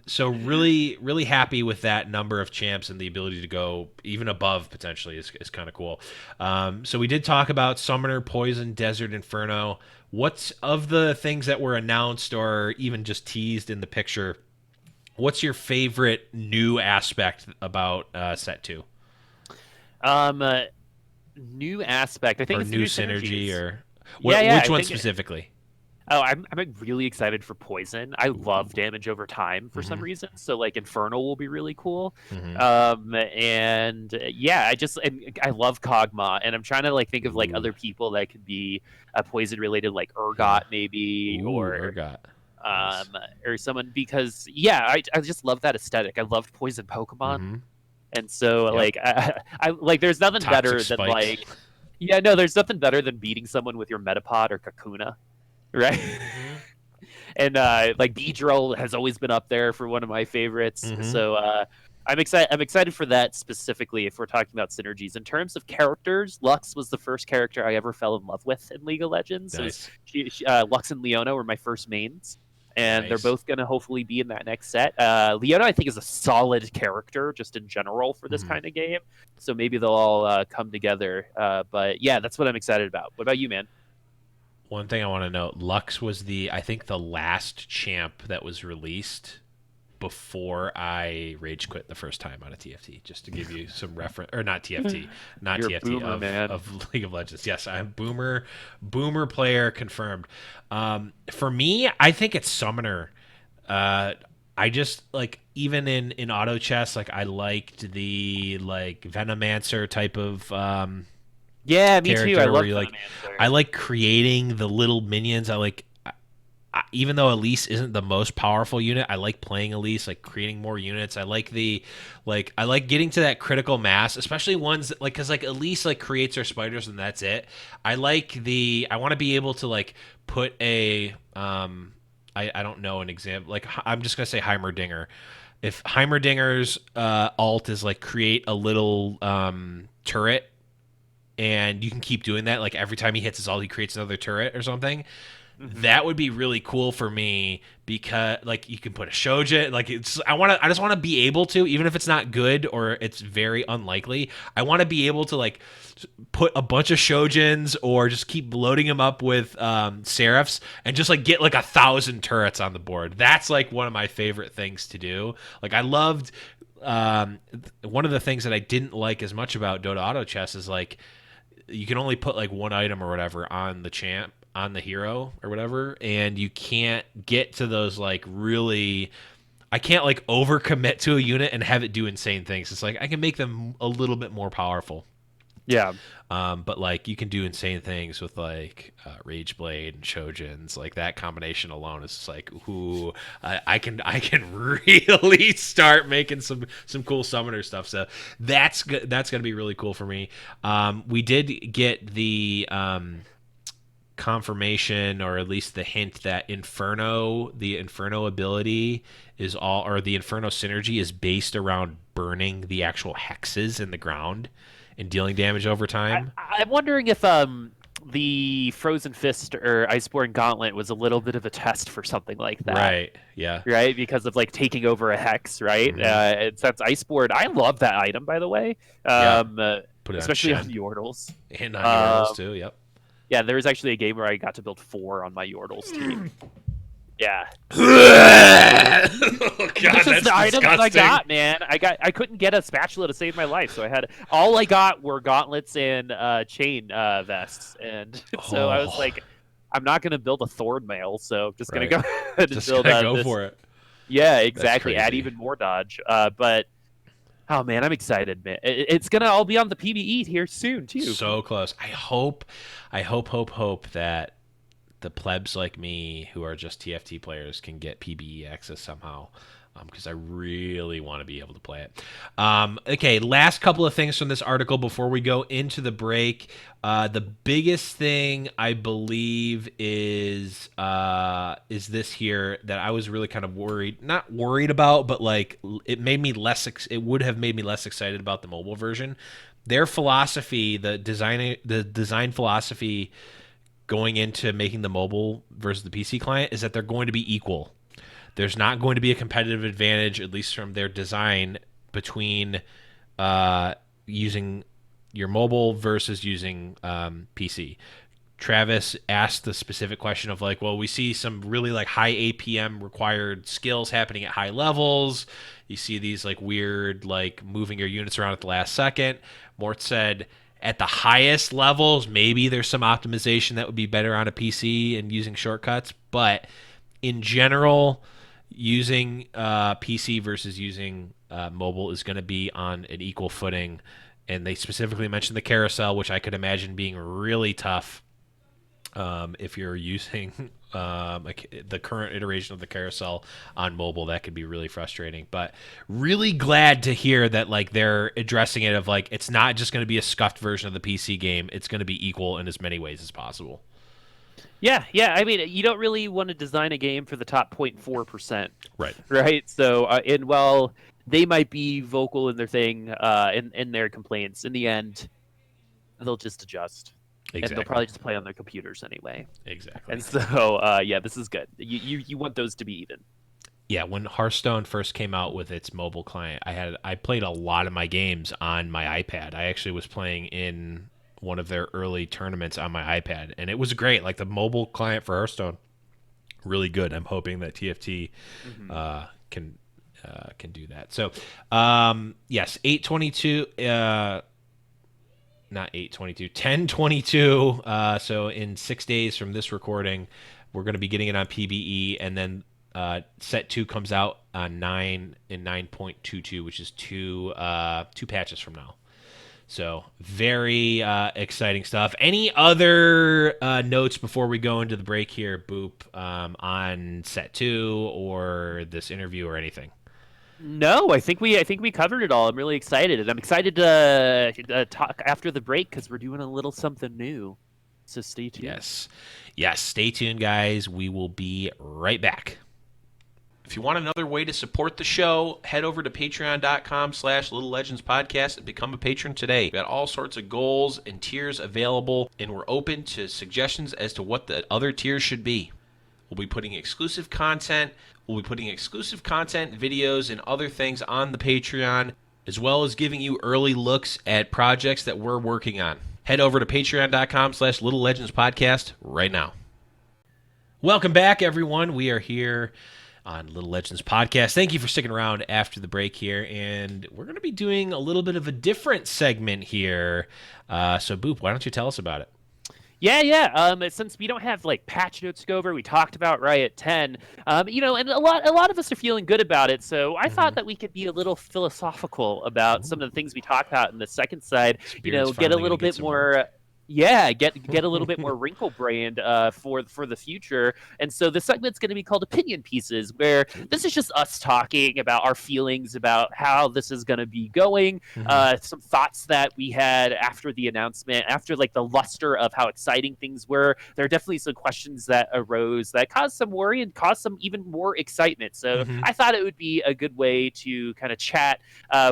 So really, really happy with that number of champs and the ability to go even above potentially is kind of cool. So we did talk about Summoner, Poison, Desert, Inferno. What's of the things that were announced or even just teased in the picture? What's your favorite new aspect about Set 2? New aspect. I think it's new synergy, or which one specifically? I'm really excited for Poison. I love damage over time for some reason. So like Infernal will be really cool. And I love Kog'Maw, and I'm trying to like think of like other people that could be Poison related, like Urgot maybe, or Urgot. Or someone, because I just love that aesthetic. I loved Poison Pokemon, and so like I like there's nothing better than like there's nothing better than beating someone with your Metapod or Kakuna. Right. And like Beedrill has always been up there for one of my favorites. So I'm excited for that specifically if we're talking about synergies. In terms of characters, Lux was the first character I ever fell in love with in League of Legends. Nice. So Lux and Leona were my first mains, and they're both going to hopefully be in that next set. Leona, I think, is a solid character just in general for this kind of game. So maybe they'll all come together. But yeah, that's what I'm excited about. What about you, man? One thing I want to note, Lux was I think the last champ that was released before I rage quit the first time out of TFT, just to give you some reference, or not TFT, not You're TFT, boomer, of League of Legends. Yes, I'm boomer player confirmed. For me, I think it's Summoner. I just like, even in auto chess, like I liked the like Venomancer type of yeah, me too. I love I like creating the little minions. Even though Elise isn't the most powerful unit, I like playing Elise, like creating more units. I like getting to that critical mass, especially ones that, like, because like Elise like creates her spiders and that's it. I want to be able to like put a I don't know an example. Like I'm just gonna say Heimerdinger. If Heimerdinger's alt is like create a little turret, and you can keep doing that, like every time he hits his ult, he creates another turret or something. That would be really cool for me, because like you can put a Shojin, like I just want to be able to, even if it's not good or it's very unlikely, I want to be able to like put a bunch of Shojins or just keep loading them up with Seraphs and just like get like 1,000 turrets on the board. That's like one of my favorite things to do. Like I loved one of the things that I didn't like as much about Dota Auto Chess is like you can only put like one item or whatever on the champ, on the hero or whatever, and you can't get to those like really, I can't like overcommit to a unit and have it do insane things. It's like I can make them a little bit more powerful. Yeah. But like you can do insane things with like Rage Blade and Shojins. Like that combination alone is just like, ooh, I can really start making some cool summoner stuff. So that's gonna be really cool for me. We did get the confirmation, or at least the hint, that the Inferno ability is all, or the Inferno synergy is based around burning the actual hexes in the ground and dealing damage over time. I'm wondering if the Frozen Fist or Iceborne Gauntlet was a little bit of a test for something like that. Right, yeah. Right, because of like taking over a hex, right? Mm-hmm. That's Iceborne. I love that item, by the way. Put it especially on on Yordles. And on Yordles too, yep. Yeah, there was actually a game where I got to build 4 on my Yordles team. Yeah. Oh, God, this that's is the items disgusting. I got, man. I couldn't get a spatula to save my life, so all I got were gauntlets and chain vests, and so I was like, I'm not gonna build a Thorn mail, so I'm just gonna go ahead and build go this. for it. Yeah, exactly. Add even more dodge. But oh man, I'm excited, man. It's gonna all be on the PBE here soon too. So close. I hope that the plebs like me who are just TFT players can get PBE access somehow, because I really want to be able to play it. Okay, last couple of things from this article before we go into the break. The biggest thing I believe is this here that I was really kind of not worried about, but like it would have made me less excited about the mobile version. Their philosophy, the design philosophy going into making the mobile versus the PC client is that they're going to be equal. There's not going to be a competitive advantage, at least from their design, between using your mobile versus using PC. Travis asked the specific question of like, well, we see some really like high APM required skills happening at high levels. You see these like weird like moving your units around at the last second. Mort said, at the highest levels, maybe there's some optimization that would be better on a PC and using shortcuts. But in general, using PC versus using mobile is going to be on an equal footing. And they specifically mentioned the carousel, which I could imagine being really tough if you're using the current iteration of the carousel on mobile. That could be really frustrating, but really glad to hear that like they're addressing it of like it's not just going to be a scuffed version of the PC game. It's going to be equal in as many ways as possible. Yeah. I mean, you don't really want to design a game for the top 0.4%. Right. So, and while they might be vocal in their thing, in their complaints, in the end, they'll just adjust. Exactly. And they'll probably just play on their computers anyway. Exactly. And so, yeah, this is good. You want those to be even. Yeah, when Hearthstone first came out with its mobile client, I played a lot of my games on my iPad. I actually was playing in one of their early tournaments on my iPad, and it was great. Like the mobile client for Hearthstone, really good. I'm hoping that TFT can do that. So, yes, 8/22. Not 8/22, 10/22. So in 6 days from this recording, we're going to be getting it on PBE, and then set 2 comes out on 9 and 9.22, which is two patches from now. So very exciting stuff. Any other notes before we go into the break here, Boop, on set 2 or this interview or anything? No, I think we covered it all. I'm really excited, and I'm excited to talk after the break because we're doing a little something new. So stay tuned. Yes, stay tuned, guys. We will be right back. If you want another way to support the show, head over to patreon.com/Little Legends Podcast and become a patron today. We've got all sorts of goals and tiers available, and we're open to suggestions as to what the other tiers should be. We'll be putting exclusive content. Videos, and other things on the Patreon, as well as giving you early looks at projects that we're working on. Head over to patreon.com/Little Legends Podcast right now. Welcome back, everyone. We are here on Little Legends Podcast. Thank you for sticking around after the break here, and we're going to be doing a little bit of a different segment here. So, Boop, why don't you tell us about it? Yeah. Since we don't have like patch notes to go over, we talked about Riot 10. And a lot of us are feeling good about it. So I thought that we could be a little philosophical about some of the things we talked about in the second side. Get a little bit more. Yeah, get a little bit more wrinkle brained for the future. And so the segment's going to be called Opinion Pieces, where this is just us talking about our feelings about how this is going to be going. Some thoughts that we had after the announcement, after like the luster of how exciting things were. There are definitely some questions that arose that caused some worry and caused some even more excitement. So I thought it would be a good way to kind of chat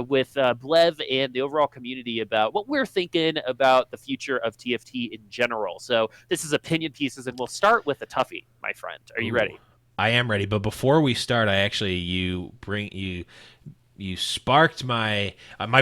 with Blev and the overall community about what we're thinking about the future of TFT in general. So this is Opinion Pieces, and we'll start with a toughie, my friend. Are you ready? I am ready, but before we start, you sparked my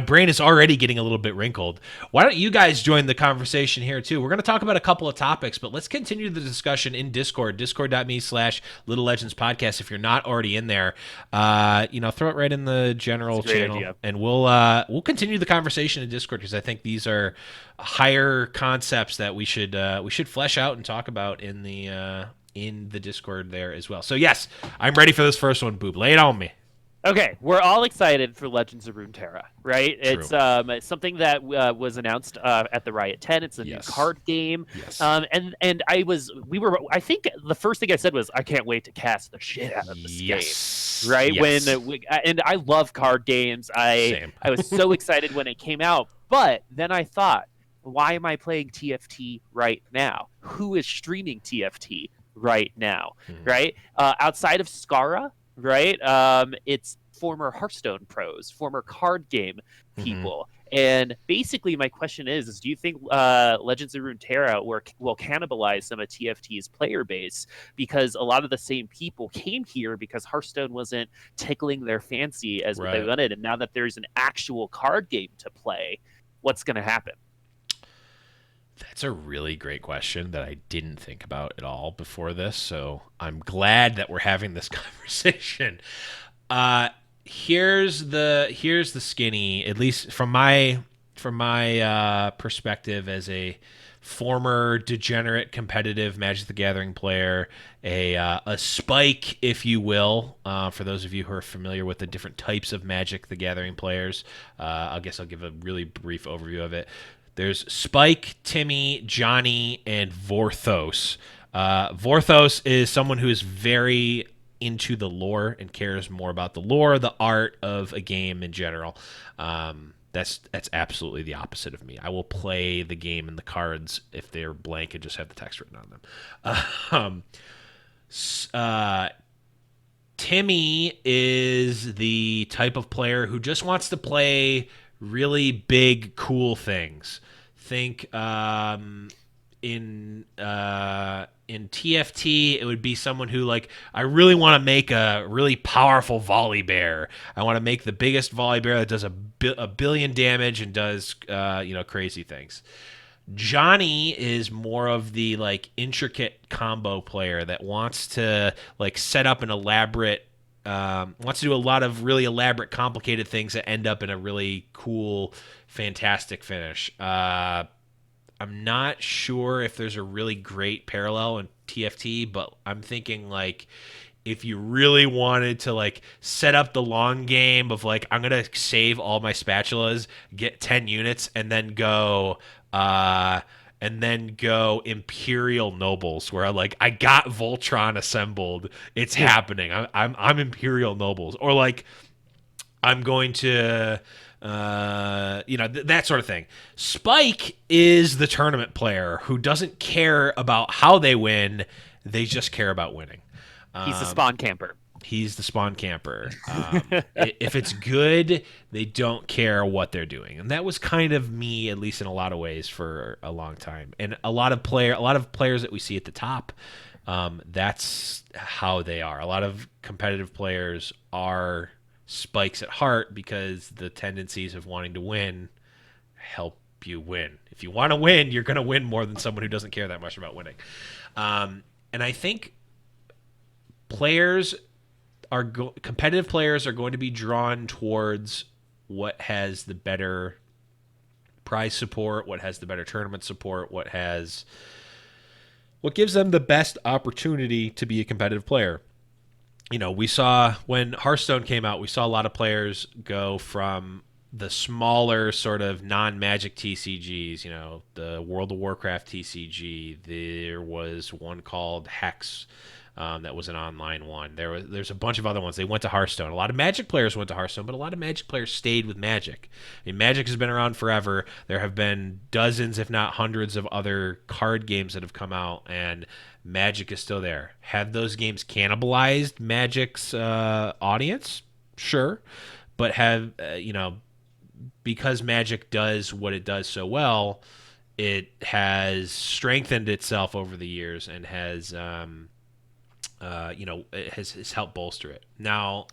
brain is already getting a little bit wrinkled. Why don't you guys join the conversation here too? We're going to talk about a couple of topics, but let's continue the discussion in Discord, discord.me/Little Legends Podcast. If you're not already in there, throw it right in the general channel, idea. And we'll continue the conversation in Discord, because I think these are higher concepts that we should flesh out and talk about in the Discord there as well. So yes, I'm ready for this first one, Boop. Lay it on me. Okay, we're all excited for Legends of Runeterra, right? True. It's something that was announced at the Riot 10. It's a new card game. Yes. I think the first thing I said was, I can't wait to cast the shit out of this game, right? Yes. And I love card games. I was so excited when it came out, but then I thought, why am I playing TFT right now? Who is streaming TFT right now, right? Outside of Skara, right? It's former Hearthstone pros, former card game people. And basically my question is do you think Legends of Runeterra will cannibalize some of TFT's player base, because a lot of the same people came here because Hearthstone wasn't tickling their fancy as what they wanted, and now that there's an actual card game to play, what's going to happen? That's a really great question that I didn't think about at all before this, so I'm glad that we're having this conversation. Here's the skinny, at least from my perspective as a former degenerate competitive Magic the Gathering player, a spike, if you will, for those of you who are familiar with the different types of Magic the Gathering players. I guess I'll give a really brief overview of it. There's Spike, Timmy, Johnny, and Vorthos. Vorthos is someone who is very into the lore and cares more about the lore, the art of a game in general. That's absolutely the opposite of me. I will play the game and the cards if they're blank and just have the text written on them. Timmy is the type of player who just wants to play really big, cool things. Think in TFT, it would be someone who, like, I really want to make a really powerful volley bear. I want to make the biggest volley bear that does a billion damage and does crazy things. Johnny is more of the like intricate combo player that wants to like set up an elaborate. Wants to do a lot of really elaborate, complicated things that end up in a really cool, fantastic finish. I'm not sure if there's a really great parallel in TFT, but I'm thinking like if you really wanted to like set up the long game of like, I'm going to save all my spatulas, get 10 units, and then go Imperial Nobles, where I got Voltron assembled. It's happening. I'm Imperial Nobles, or like I'm going to that sort of thing. Spike is the tournament player who doesn't care about how they win. They just care about winning. He's the spawn camper. He's the spawn camper. If it's good, they don't care what they're doing, and that was kind of me, at least in a lot of ways, for a long time. And a lot of players that we see at the top, that's how they are. A lot of competitive players are spikes at heart because the tendencies of wanting to win help you win. If you want to win, you're going to win more than someone who doesn't care that much about winning. And I think competitive players are going to be drawn towards what has the better prize support, what has the better tournament support, what gives them the best opportunity to be a competitive player. We saw when Hearthstone came out, we saw a lot of players go from the smaller sort of non-Magic TCGs, the World of Warcraft TCG. There was one called Hex, that was an online one. There's a bunch of other ones. They went to Hearthstone. A lot of Magic players went to Hearthstone, but a lot of Magic players stayed with Magic. I mean, Magic has been around forever. There have been dozens, if not hundreds, of other card games that have come out, and Magic is still there. Have those games cannibalized Magic's audience? Sure, but have because Magic does what it does so well, it has strengthened itself over the years and has it has helped bolster it. Now,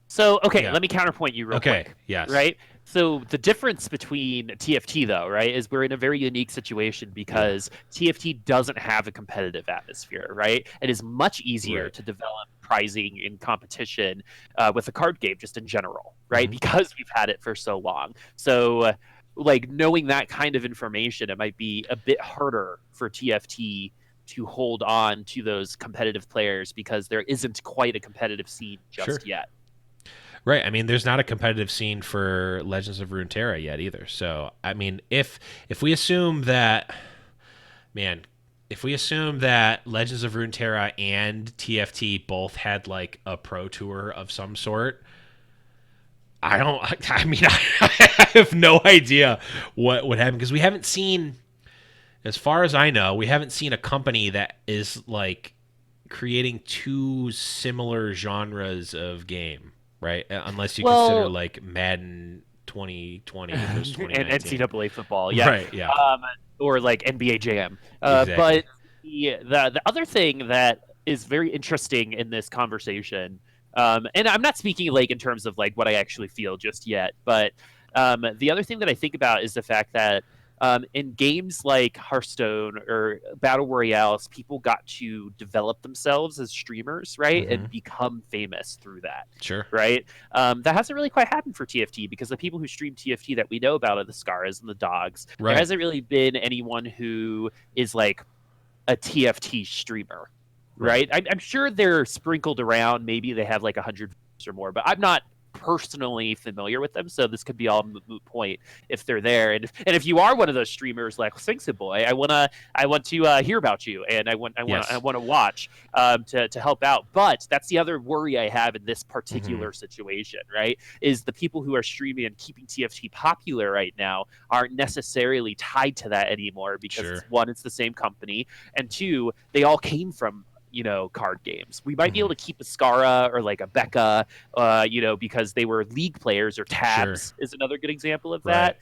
so okay, let me counterpoint you real quick. Yes. Right. So the difference between TFT though, right, is we're in a very unique situation because TFT doesn't have a competitive atmosphere, right? It is much easier to develop prizing in competition with a card game just in general, right? Because we've had it for so long. So like knowing that kind of information, it might be a bit harder for TFT to hold on to those competitive players because there isn't quite a competitive scene just yet. Right. I mean, there's not a competitive scene for Legends of Runeterra yet either. So, I mean, if we assume that, if we assume that Legends of Runeterra and TFT both had like a pro tour of some sort, I have no idea what would happen because we haven't seen, as far as I know, we haven't seen a company that is like creating two similar genres of game, right? Unless you consider like Madden 2020 versus 2019. And NCAA football, yeah. Right, yeah. Or like NBA Jam. Exactly. But the other thing that is very interesting in this conversation, and I'm not speaking like in terms of like what I actually feel just yet, but the other thing that I think about is the fact that in games like Hearthstone or Battle Royales, people got to develop themselves as streamers, right? And become famous through that. Sure. Right? That hasn't really quite happened for TFT because the people who stream TFT that we know about are the Scars and the Dogs. Right. There hasn't really been anyone who is like a TFT streamer, right? I'm sure they're sprinkled around. Maybe they have like 100 views or more, but I'm not personally familiar with them, so this could be all moot point if they're there. And if you are one of those streamers like Sphinx Boy, I want to hear about you, and I want to watch to help out. But that's the other worry I have in this particular situation, right? Is the people who are streaming and keeping TFT popular right now aren't necessarily tied to that anymore because one, it's the same company, and two, they all came from card games. We might be able to keep a Skara or like a Becca, because they were League players, or Tabs is another good example of that.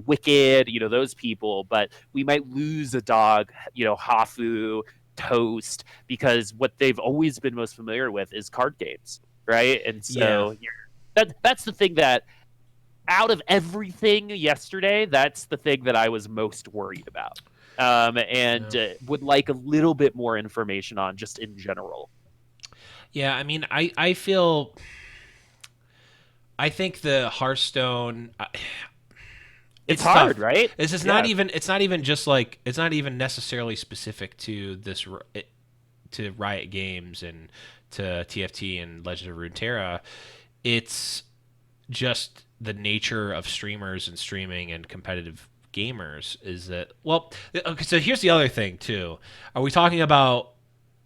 Wicked, those people, but we might lose a dog, Hafu, Toast, because what they've always been most familiar with is card games, right? And so that's the thing that, out of everything yesterday, that's the thing that I was most worried about. Would like a little bit more information on just in general. Yeah, I mean, I think the Hearthstone, it's hard, tough. Right? This is not even. It's not even just like. It's not even necessarily specific to this, to Riot Games and to TFT and Legend of Runeterra. It's just the nature of streamers and streaming and competitive gamers is that, well, okay, so here's the other thing too. Are we talking about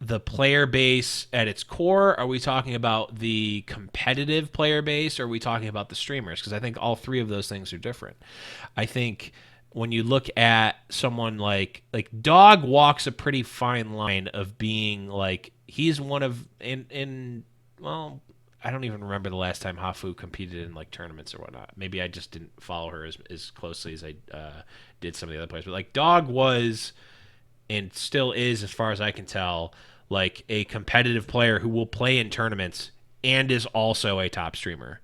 the player base at its core? Are we talking about the competitive player base? Or are we talking about the streamers? Because I think all three of those things are different. I think when you look at someone like Dog walks a pretty fine line of being like, he's one of well, I don't even remember the last time Hafu competed in like tournaments or whatnot. Maybe I just didn't follow her as closely as I did some of the other players. But like Dog was, and still is, as far as I can tell, like a competitive player who will play in tournaments and is also a top streamer.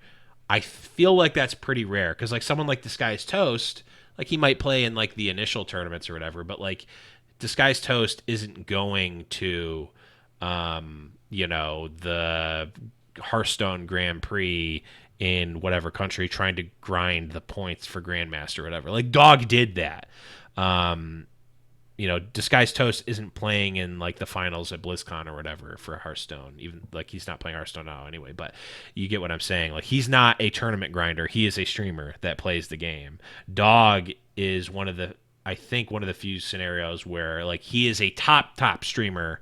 I feel like that's pretty rare because like someone like Disguised Toast, like he might play in like the initial tournaments or whatever, but like Disguised Toast isn't going to, the Hearthstone Grand Prix in whatever country trying to grind the points for Grandmaster or whatever. Like Dog did that. Disguised Toast isn't playing in like the finals at BlizzCon or whatever for Hearthstone. Even like he's not playing Hearthstone now anyway. But you get what I'm saying. Like he's not a tournament grinder. He is a streamer that plays the game. Dog is I think one of the few scenarios where like he is a top streamer.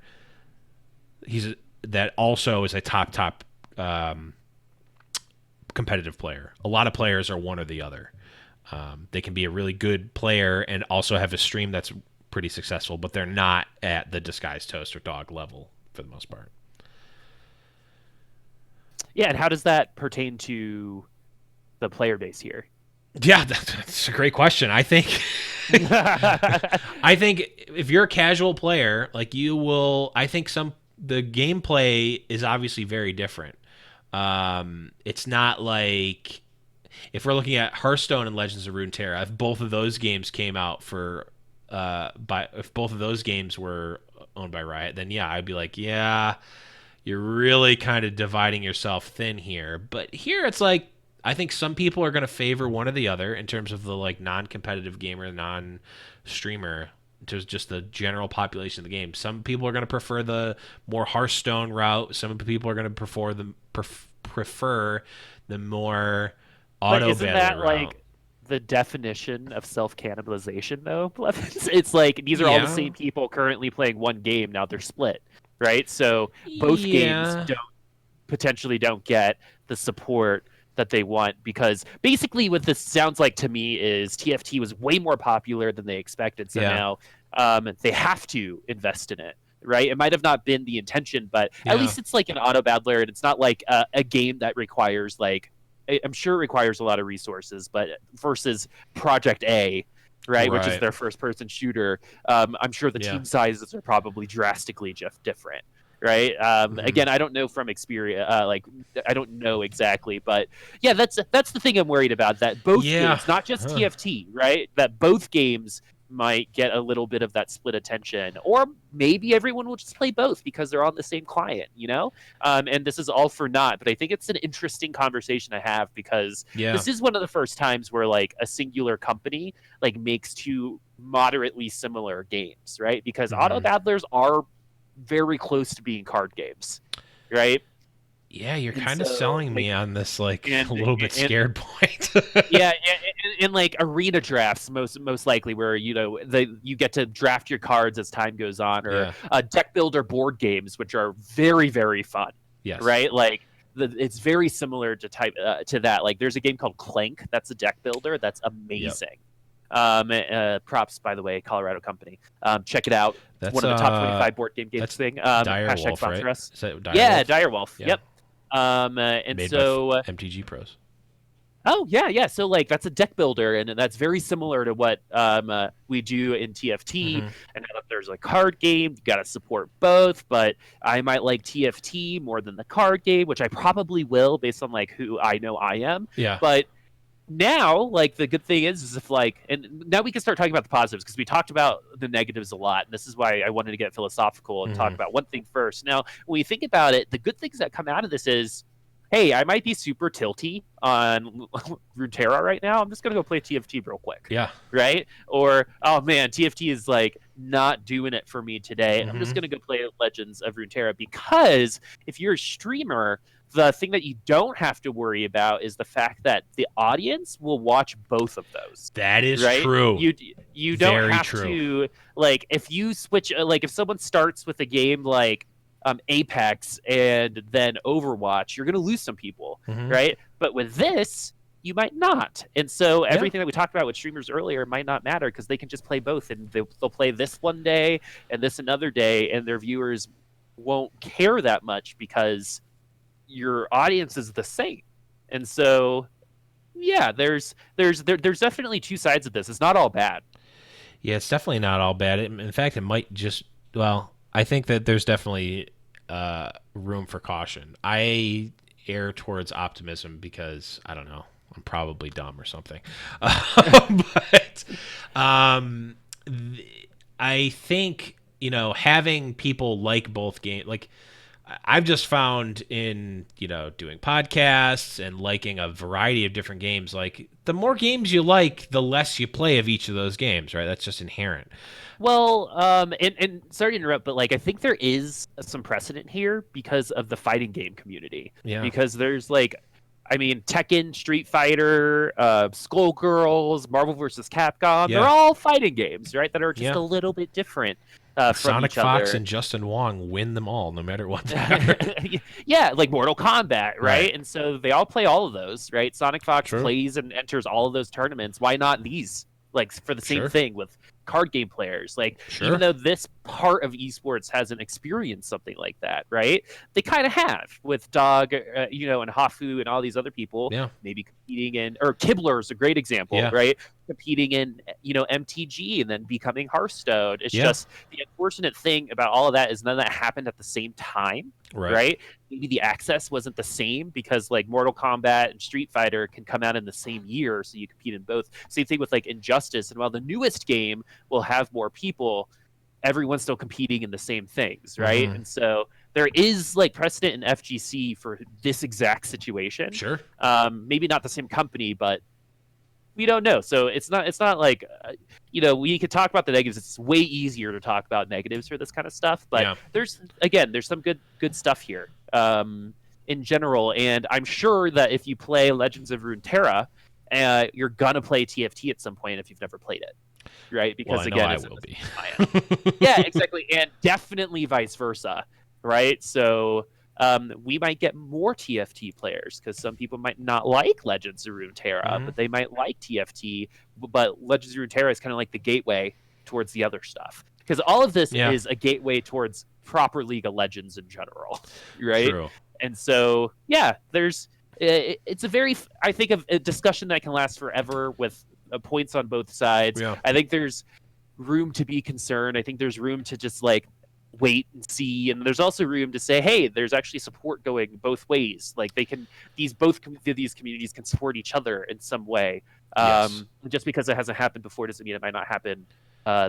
That also is a top competitive player. A lot of players are one or the other. They can be a really good player and also have a stream that's pretty successful, but they're not at the Disguised Toast or Dog level for the most part. Yeah, and how does that pertain to the player base here? Yeah, that's a great question. I think if you're a casual player, like you will, I think the gameplay is obviously very different. It's not like if we're looking at Hearthstone and Legends of Runeterra, if both of those games came out if both of those games were owned by Riot, then yeah, I'd be like, yeah, you're really kind of dividing yourself thin here. But here it's like, I think some people are going to favor one or the other in terms of the like non-competitive gamer, non-streamer, to just the general population of the game. Some people are going to prefer the more Hearthstone route. Some people are going to prefer the more auto battle isn't that route. Like the definition of self-cannibalization, though, Blevins? It's like these are all the same people currently playing one game. Now they're split, right? So both games potentially don't get the support that they want, because basically what this sounds like to me is TFT was way more popular than they expected. So now they have to invest in it. Right, it might have not been the intention, but at least it's like an auto battler, and it's not like a game that requires like, I'm sure it requires a lot of resources, but versus Project A, right, which is their first-person shooter, I'm sure the team sizes are probably drastically different, right? Again, I don't know from experience, like I don't know exactly, but yeah, that's the thing I'm worried about. That both games, not just TFT, right? That both games might get a little bit of that split attention, or maybe everyone will just play both because they're on the same client, and this is all for naught. But I think it's an interesting conversation to have, because this is one of the first times where like a singular company like makes two moderately similar games, right? Because auto battlers are very close to being card games, right? Yeah, you're kind of selling me on this like a little bit scared point. In like arena drafts, most likely, where you get to draft your cards as time goes on, or deck builder board games, which are very, very fun. Yes. Right. Like it's very similar to that. Like there's a game called Clank that's a deck builder that's amazing. Props, by the way, Colorado company. Check it out. That's one of the top 25 board game games thing. Direwolf, right? Us. Is that Direwolf? Yeah, Direwolf. Yeah. Yep. Made by MTG Pros. Oh yeah. So like that's a deck builder, and that's very similar to what we do in TFT. And now that there's a card game, you got to support both. But I might like TFT more than the card game, which I probably will based on like who I know I am. Yeah. But now, like the good thing is if like, and now we can start talking about the positives, because we talked about the negatives a lot, and this is why I wanted to get philosophical and talk about one thing first. Now, when you think about it, the good things that come out of this is, hey, I might be super tilty on Runeterra right now. I'm just gonna go play TFT real quick. Yeah. Right? Or, oh man, TFT is like not doing it for me today. I'm just gonna go play Legends of Runeterra, because if you're a streamer, the thing that you don't have to worry about is the fact that the audience will watch both of those. That is right? true. You don't have to, like, if you switch, like if someone starts with a game like Apex and then Overwatch, you're going to lose some people, right? But with this, you might not. And so everything that we talked about with streamers earlier might not matter, because they can just play both, and they'll play this one day and this another day, and their viewers won't care that much because your audience is the same. And so yeah, there's definitely two sides of this. It's not all bad. Yeah, it's definitely not all bad. In fact, it might just, well, I think that there's definitely room for caution. I err towards optimism because, I don't know, I'm probably dumb or something. But I think, having people like both games, like, I've just found in, doing podcasts and liking a variety of different games, like the more games you like, the less you play of each of those games, right? That's just inherent. Well, and sorry to interrupt, but like I think there is some precedent here because of the fighting game community. Yeah. Because there's Tekken, Street Fighter, Skullgirls, Marvel vs. Capcom. Yeah. They're all fighting games, right? That are just a little bit different from Sonic each Fox other. and Justin Wong win them all, no matter what. Yeah, like Mortal Kombat, right? And so they all play all of those, right? Sonic Fox plays and enters all of those tournaments. Why not these? Like for the same thing with card game players. Like even though this part of esports hasn't experienced something like that, right? They kind of have with Dog, and Hafu and all these other people. Yeah. Maybe competing in, or Kibler is a great example, right? Competing in, MTG and then becoming Hearthstone. It's just the unfortunate thing about all of that is none of that happened at the same time, right? Maybe the access wasn't the same because like Mortal Kombat and Street Fighter can come out in the same year, so you compete in both. Same thing with like Injustice, and while the newest game will have more people, everyone's still competing in the same things, right? And so there is like precedent in FGC for this exact situation. Maybe not the same company, but we don't know. So it's not like we could talk about the negatives. It's way easier to talk about negatives for this kind of stuff, but there's some good stuff here in general, and I'm sure that if you play Legends of Runeterra, you're gonna play TFT at some point if you've never played it, right? Because I will be. Yeah, exactly, and definitely vice versa, right? So we might get more TFT players because some people might not like Legends of Runeterra, but they might like TFT. But Legends of Runeterra is kind of like the gateway towards the other stuff, because all of this is a gateway towards proper League of Legends in general, right? True. And so, it's a very, I think, of a discussion that can last forever with points on both sides. I think there's room to be concerned. I think there's room to just like wait and see, and there's also room to say, hey, there's actually support going both ways. Like these communities can support each other in some way. Just because it hasn't happened before doesn't mean it might not happen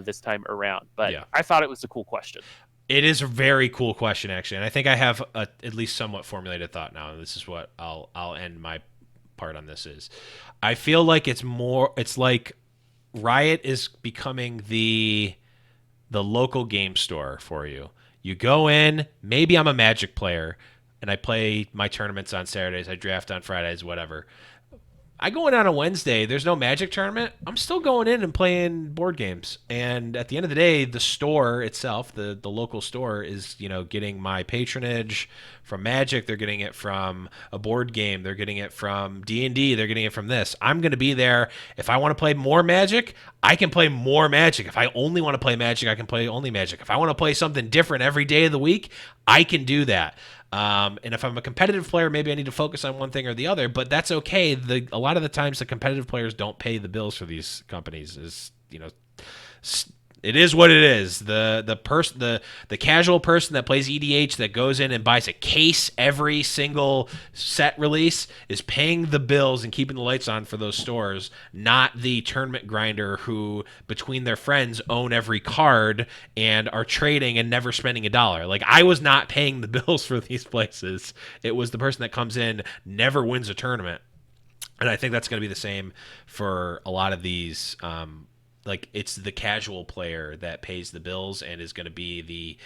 this time around. But I thought it was a cool question. It is a very cool question, actually, and I think I have at least somewhat formulated thought now. And this is what I'll end my part on. This is, I feel like it's like Riot is becoming the local game store for you. You go in, maybe I'm a Magic player, and I play my tournaments on Saturdays, I draft on Fridays, whatever. I go in on a Wednesday, there's no Magic tournament, I'm still going in and playing board games. And at the end of the day, the store itself, the local store, is getting my patronage from Magic. They're getting it from a board game. They're getting it from D&D. They're getting it from this. I'm going to be there. If I want to play more Magic, I can play more Magic. If I only want to play Magic, I can play only Magic. If I want to play something different every day of the week, I can do that. And if I'm a competitive player, maybe I need to focus on one thing or the other, but that's okay. A lot of the times the competitive players don't pay the bills for these companies. It is what it is. The casual person that plays EDH, that goes in and buys a case every single set release, is paying the bills and keeping the lights on for those stores, not the tournament grinder who, between their friends, own every card and are trading and never spending $1. Like, I was not paying the bills for these places. It was the person that comes in, never wins a tournament. And I think that's going to be the same for a lot of these. Like, it's the casual player that pays the bills and is going to be the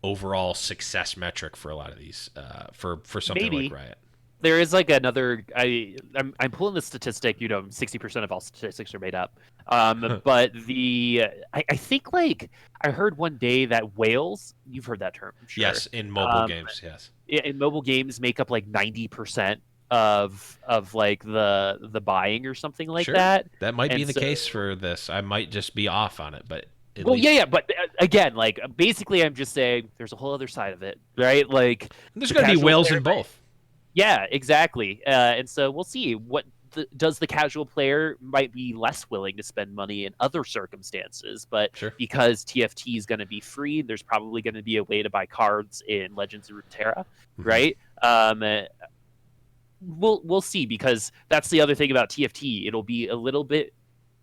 overall success metric for a lot of these, for something like Riot. There is like another. I'm pulling the statistic. 60% of all statistics are made up. But I think like I heard one day that whales. You've heard that term, I'm sure. Yes, in mobile games. Yes, in mobile games make up like 90% of like the buying or something like that. That might be the case for this. I might just be off on it, but but again, like basically I'm just saying there's a whole other side of it, right? Like there's going to be whales in both. Yeah, exactly. And so we'll see what does the casual player might be less willing to spend money in other circumstances, but because TFT is going to be free, there's probably going to be a way to buy cards in Legends of Runeterra, right? We'll see, because that's the other thing about TFT. It'll be a little bit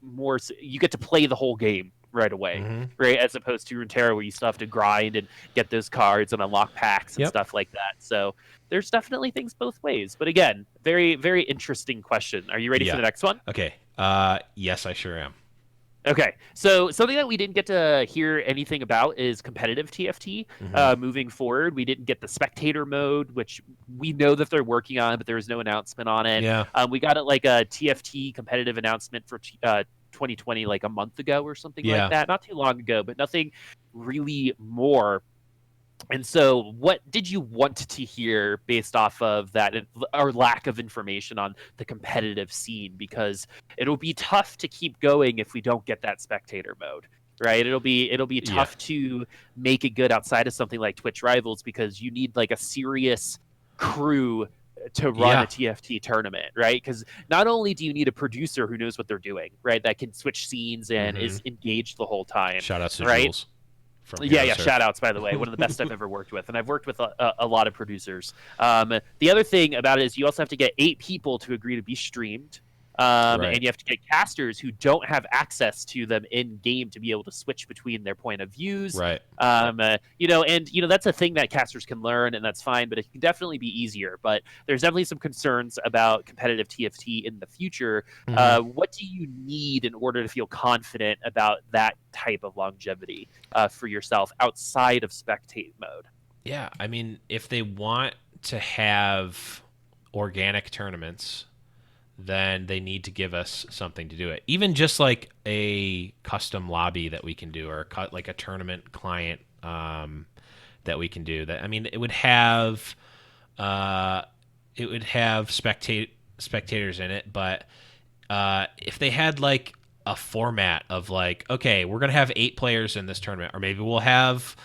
more. You get to play the whole game right away, right? As opposed to Runeterra, where you still have to grind and get those cards and unlock packs and stuff like that. So there's definitely things both ways. But again, very, very interesting question. Are you ready for the next one? Okay. Yes, I sure am. Okay, so something that we didn't get to hear anything about is competitive TFT moving forward. We didn't get the spectator mode, which we know that they're working on, but there was no announcement on it. Yeah. We got it like a TFT competitive announcement for 2020 like a month ago or something like that. Not too long ago, but nothing really more. And so, what did you want to hear based off of that, or lack of information on the competitive scene? Because it'll be tough to keep going if we don't get that spectator mode, right? It'll be tough to make it good outside of something like Twitch Rivals, because you need like a serious crew to run a TFT tournament, right? Because not only do you need a producer who knows what they're doing, right, that can switch scenes and is engaged the whole time. Shout out to right? Jules. Shout outs, by the way. One of the best I've ever worked with. And I've worked with a lot of producers. The other thing about it is you also have to get 8 people to agree to be streamed. And you have to get casters who don't have access to them in game to be able to switch between their point of views. Right. That's a thing that casters can learn, and that's fine, but it can definitely be easier. But there's definitely some concerns about competitive TFT in the future. What do you need in order to feel confident about that type of longevity for yourself outside of spectate mode? Yeah, I mean, if they want to have organic tournaments, then they need to give us something to do it. Even just like a custom lobby that we can do, or like a tournament client that we can do. That, I mean, it would have spectators in it, but if they had like a format of like, okay, we're gonna have 8 players in this tournament, or maybe we'll have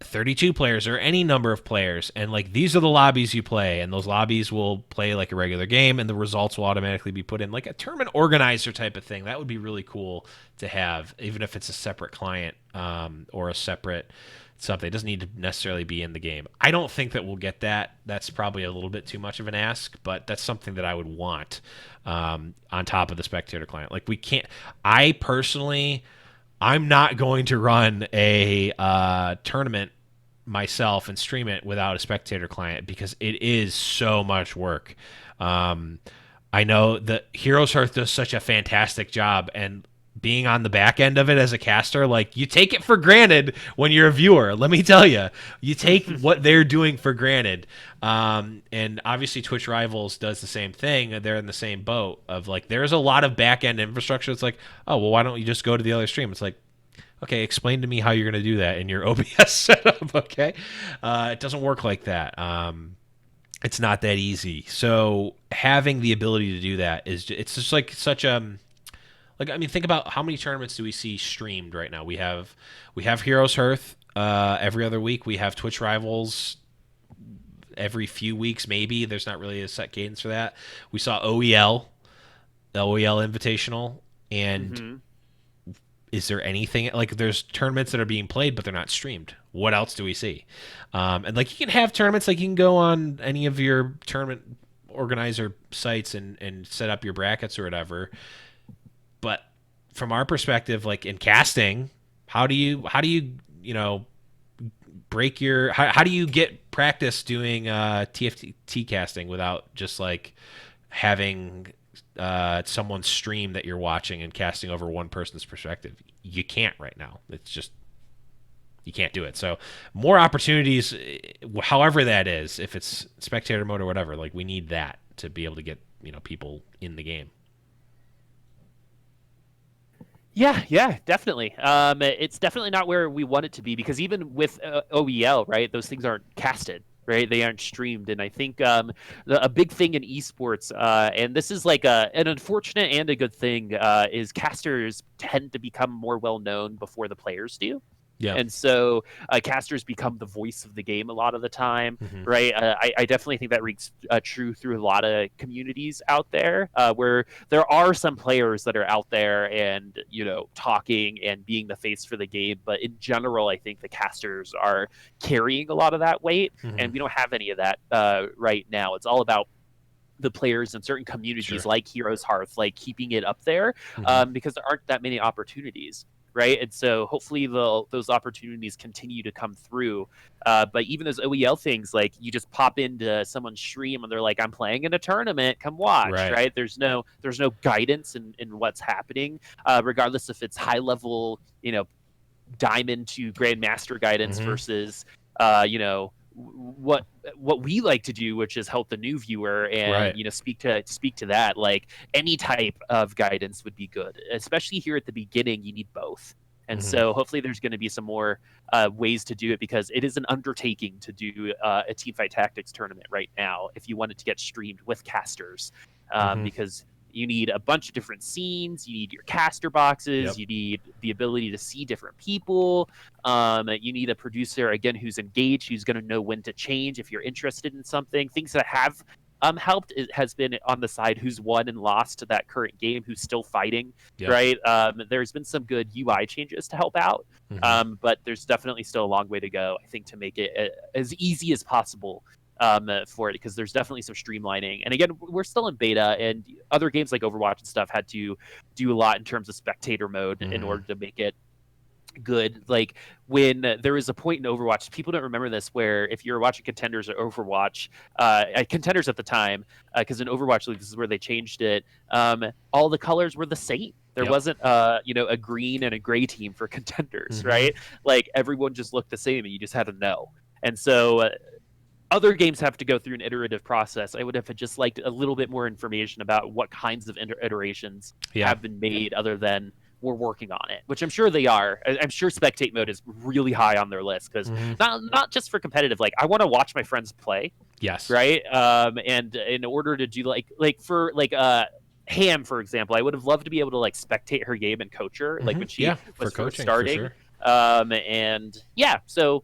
32 players or any number of players, and like these are the lobbies you play, and those lobbies will play like a regular game, and the results will automatically be put in, like a tournament organizer type of thing. That would be really cool to have, even if it's a separate client or a separate something. It doesn't need to necessarily be in the game. I don't think that we'll get that. That's probably a little bit too much of an ask, but that's something that I would want on top of the spectator client. Like, we can't, I'm not going to run a tournament myself and stream it without a spectator client, because it is so much work. I know that Heroes Hearth does such a fantastic job, and being on the back end of it as a caster, like, you take it for granted when you're a viewer. Let me tell you, you take what they're doing for granted. And obviously Twitch Rivals does the same thing. They're in the same boat of like, there's a lot of back end infrastructure. It's like, oh, well, why don't you just go to the other stream? It's like, okay, explain to me how you're going to do that in your OBS setup, okay? It doesn't work like that. It's not that easy. So having the ability to do that it's just like such like, I mean, think about how many tournaments do we see streamed right now? We have Heroes Hearth every other week. We have Twitch Rivals every few weeks, maybe. There's not really a set cadence for that. We saw OEL, the OEL Invitational, and is there anything, like, there's tournaments that are being played, but they're not streamed. What else do we see? And like, you can have tournaments, like, you can go on any of your tournament organizer sites and set up your brackets or whatever. But from our perspective, like in casting, how do you break your, how do you get practice doing TFT casting without just like having someone's stream that you're watching and casting over one person's perspective? You can't right now. It's just, you can't do it. So more opportunities, however that is, if it's spectator mode or whatever, like, we need that to be able to get, people in the game. Yeah, definitely. It's definitely not where we want it to be, because even with OEL, right, those things aren't casted, right? They aren't streamed. And I think a big thing in esports, and this is like an unfortunate and a good thing, is casters tend to become more well-known before the players do. Yeah. And so casters become the voice of the game a lot of the time, right? I definitely think that rings true through a lot of communities out there, where there are some players that are out there and, talking and being the face for the game. But in general, I think the casters are carrying a lot of that weight, and we don't have any of that right now. It's all about the players in certain communities Sure. like Heroes Hearth, like keeping it up there, because there aren't that many opportunities, right? And so hopefully those opportunities continue to come through. But even those OEL things, like you just pop into someone's stream and they're like, "I'm playing in a tournament, come watch," Right. right? There's no guidance in what's happening, regardless if it's high level, diamond to grandmaster guidance versus you know what we like to do, which is help the new viewer and Right. speak to that. Like any type of guidance would be good, especially here at the beginning. You need both. And so hopefully there's going to be some more ways to do it, because it is an undertaking to do a teamfight tactics tournament right now if you want it to get streamed with casters, because you need a bunch of different scenes. You need your caster boxes. Yep. You need the ability to see different people. You need a producer, again, who's engaged, who's going to know when to change if you're interested in something. Things that have helped has been on the side who's won and lost to that current game, who's still fighting, Yep. right? There's been some good UI changes to help out, but there's definitely still a long way to go, I think, to make it as easy as possible for it, because there's definitely some streamlining. And again, we're still in beta, and other games like Overwatch and stuff had to do a lot in terms of spectator mode in order to make it good. Like when there was a point in Overwatch, people don't remember this, where if you're watching Contenders or Overwatch, Contenders at the time, because in Overwatch League, this is where they changed it, all the colors were the same. There wasn't a green and a gray team for Contenders, right? Like everyone just looked the same, and you just had to know. And so other games have to go through an iterative process. I would have just liked a little bit more information about what kinds of iterations have been made, other than we're working on it, which I'm sure they are. I'm sure spectate mode is really high on their list, because not just for competitive. Like I want to watch my friends play. Yes. Right. And in order to do like for Ham, for example, I would have loved to be able to like spectate her game and coach her, like when she was first starting. And yeah, so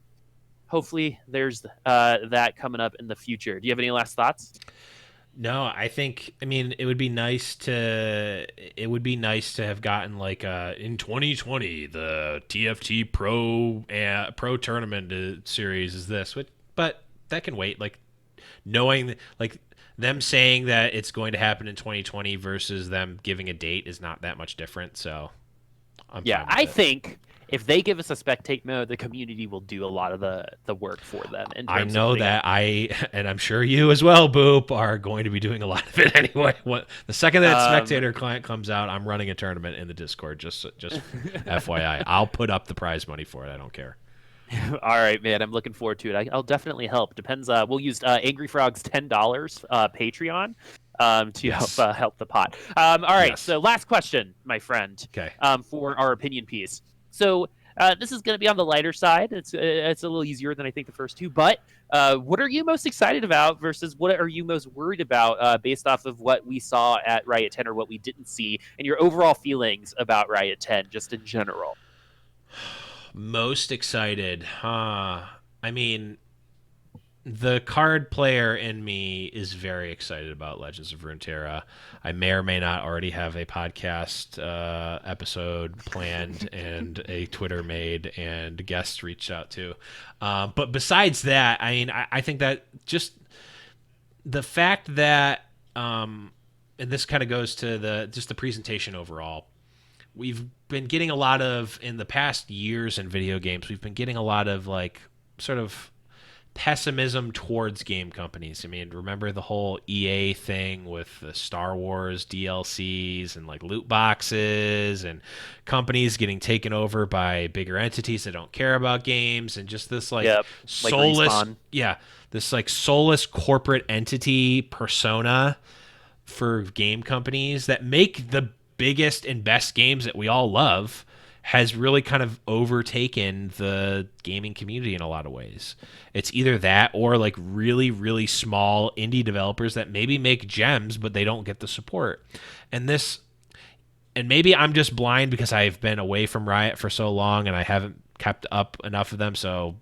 hopefully there's that coming up in the future. Do you have any last thoughts? No, I mean, it would be nice to have gotten like in 2020 the TFT Pro tournament series is this, but that can wait. Like knowing like them saying that it's going to happen in 2020 versus them giving a date is not that much different. So I'm fine with I it. think if they give us a spectate mode, the community will do a lot of the work for them. I know that and I'm sure you as well, Boop, are going to be doing a lot of it anyway. The second that spectator client comes out, I'm running a tournament in the Discord. Just FYI, I'll put up the prize money for it. I don't care. All right, man. I'm looking forward to it. I'll definitely help. Depends. We'll use Angry Frog's $10 Patreon to help the pot. All right. So last question, my friend. Okay. For our opinion piece. So this is going to be on the lighter side. It's a little easier than I think the first two. But what are you most excited about versus what are you most worried about based off of what we saw at Riot 10 or what we didn't see, and your overall feelings about Riot 10 just in general? Most excited. I mean, the card player in me is very excited about Legends of Runeterra. I may or may not already have a podcast episode planned and a Twitter made and guests reached out to. But besides that, I mean, I think that just the fact that, and this kind of goes to the presentation overall. We've been getting a lot of, in the past years in video games, we've been getting a lot of like sort of pessimism towards game companies. I mean, remember the whole EA thing with the Star Wars DLCs and like loot boxes and companies getting taken over by bigger entities that don't care about games, and just this like soulless, this like soulless corporate entity persona for game companies that make the biggest and best games that we all love has really kind of overtaken the gaming community in a lot of ways. It's either that or like really, really small indie developers that maybe make gems, but they don't get the support. And maybe I'm just blind because I've been away from Riot for so long and I haven't kept up enough of them. So